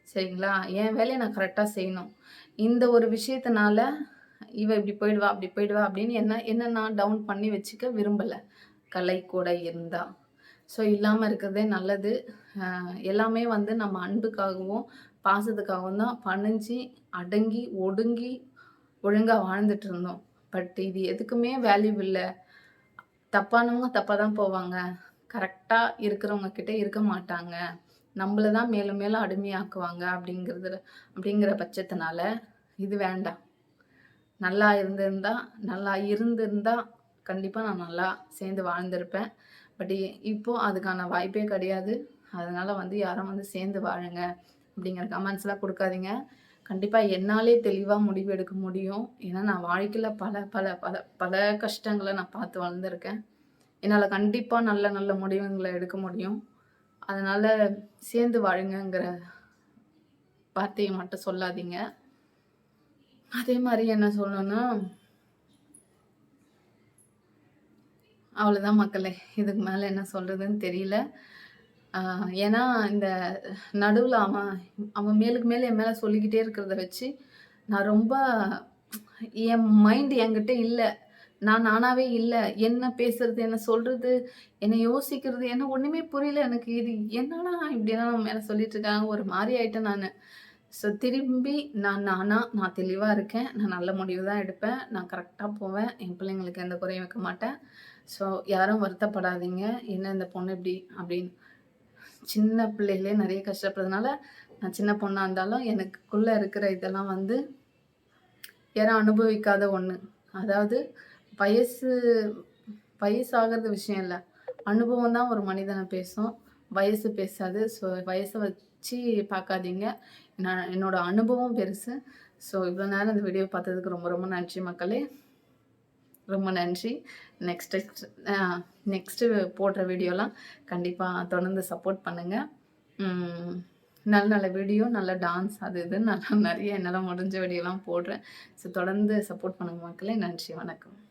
சரிங்களா? என் வேலைய நான் கரெக்ட்டா செய்யணும். இந்த ஒரு விஷயத்தினால, இவ இப்படி போயிடுவா, அப்படி போயிடுவா அப்படின்னு என்ன நான் டவுன் பண்ணி வச்சுக்க விரும்பல. கலை கூட இருந்தா. ஸோ இல்லாம இருக்கிறதே நல்லது. எல்லாமே வந்து நம்ம அன்புக்காகவும், பாசத்துக்காகவும் தான் பணிஞ்சு, அடங்கி, ஒடுங்கி, ஒழுங்கா வாழ்ந்துட்டு இருந்தோம். பட் இது எதுக்குமே வேல்யூ இல்ல. தப்பானவங்க தப்பா தான் போவாங்க. கரெக்ட்டா இருக்கிறவங்க கிட்ட இருக்க மாட்டாங்க. நம்மள தான் மேலும் மேலும் அடிமையாக்குவாங்க அப்படிங்கிற பட்சத்தினால, இது வேண்டாம். நல்லா இருந்திருந்தா கண்டிப்பா நான் நல்லா சேர்ந்து வாழ்ந்திருப்பேன். பட் இப்போ அதுக்கான வாய்ப்பே கிடையாது. அதனால வந்து யாரும் வந்து சேர்ந்து வாழுங்க அப்படிங்கிற கமெண்ட்ஸ்லாம் குடுக்காதீங்க. கண்டிப்பா என்னாலே தெளிவா முடிவு எடுக்க முடியும். ஏன்னா நான் வாழ்க்கையில பல பல பல பல கஷ்டங்கள நான் பார்த்து வளர்ந்துருக்கேன். என்னால கண்டிப்பா நல்ல நல்ல முடிவுங்கள எடுக்க முடியும். அதனால சேர்ந்து வாழுங்கங்கிற வார்த்தைய மட்டும் சொல்லாதீங்க. அதே மாரி என்ன சொல்லணும்னா, அவ்வளோதான் மக்களே. இதுக்கு மேல என்ன சொல்றதுன்னு தெரியல. ஏன்னா, இந்த நடுவுல அவன் அவன் மேலுக்கு மேல என் மேல சொல்லிக்கிட்டே இருக்கிறத வச்சு, நான் ரொம்ப என் மைண்ட் என்கிட்ட இல்ல. நான் நானாவே இல்ல. என்ன பேசுறது? என்ன சொல்றது? என்ன யோசிக்கிறது? என்ன ஒண்ணுமே புரியல எனக்கு. இது என்னடா இப்படியெல்லாம் நம்ம மேல சொல்லிட்டு இருக்காங்க. ஒரு மாரி ஆயிட்டேன் நானு. ஸோ திரும்பி நான் தெளிவா இருக்கேன். நான் நல்ல முடிவு தான் எடுப்பேன். நான் கரெக்ட்டா போவேன். என் பிள்ளைங்களுக்கு எந்த குறையும் வைக்க மாட்டேன். ஸோ யாரும் வருத்தப்படாதீங்க. என்ன இந்த பொண்ணு இப்படி அப்படின்னு. சின்ன பிள்ளைகளே நெறைய கஷ்டப்படுறதுனால, நான் சின்ன பொண்ணா இருந்தாலும் எனக்குள்ள இருக்கிற இதெல்லாம் வந்து யாரும் அனுபவிக்காத ஒண்ணு. அதாவது வயசு வயசாகுறது விஷயம் இல்ல. அனுபவம் தான் ஒரு மனிதன பேசும். வயசு பேசாது. ஸோ வயச வச்சு பார்க்காதீங்க. என்னோட அனுபவம் பெருசு. ஸோ இவ்வளோ நேரம் இந்த வீடியோ பார்த்ததுக்கு ரொம்ப ரொம்ப நன்றி மக்களே. ரொம்ப நன்றி. நெக்ஸ்ட் அ நெக்ஸ்ட்டு போடுற வீடியோலாம் கண்டிப்பா தொடர்ந்து சப்போர்ட் பண்ணுங்க. ம். நல்ல நல்ல வீடியோ, நல்ல டான்ஸ் அது இதுன்னு நல்லா நெறைய என்னால முடிஞ்ச வீடியோலாம் போடுறேன். ஸோ தொடர்ந்து சப்போர்ட் பண்ணுங்க மக்களே. நன்றி. வணக்கம்.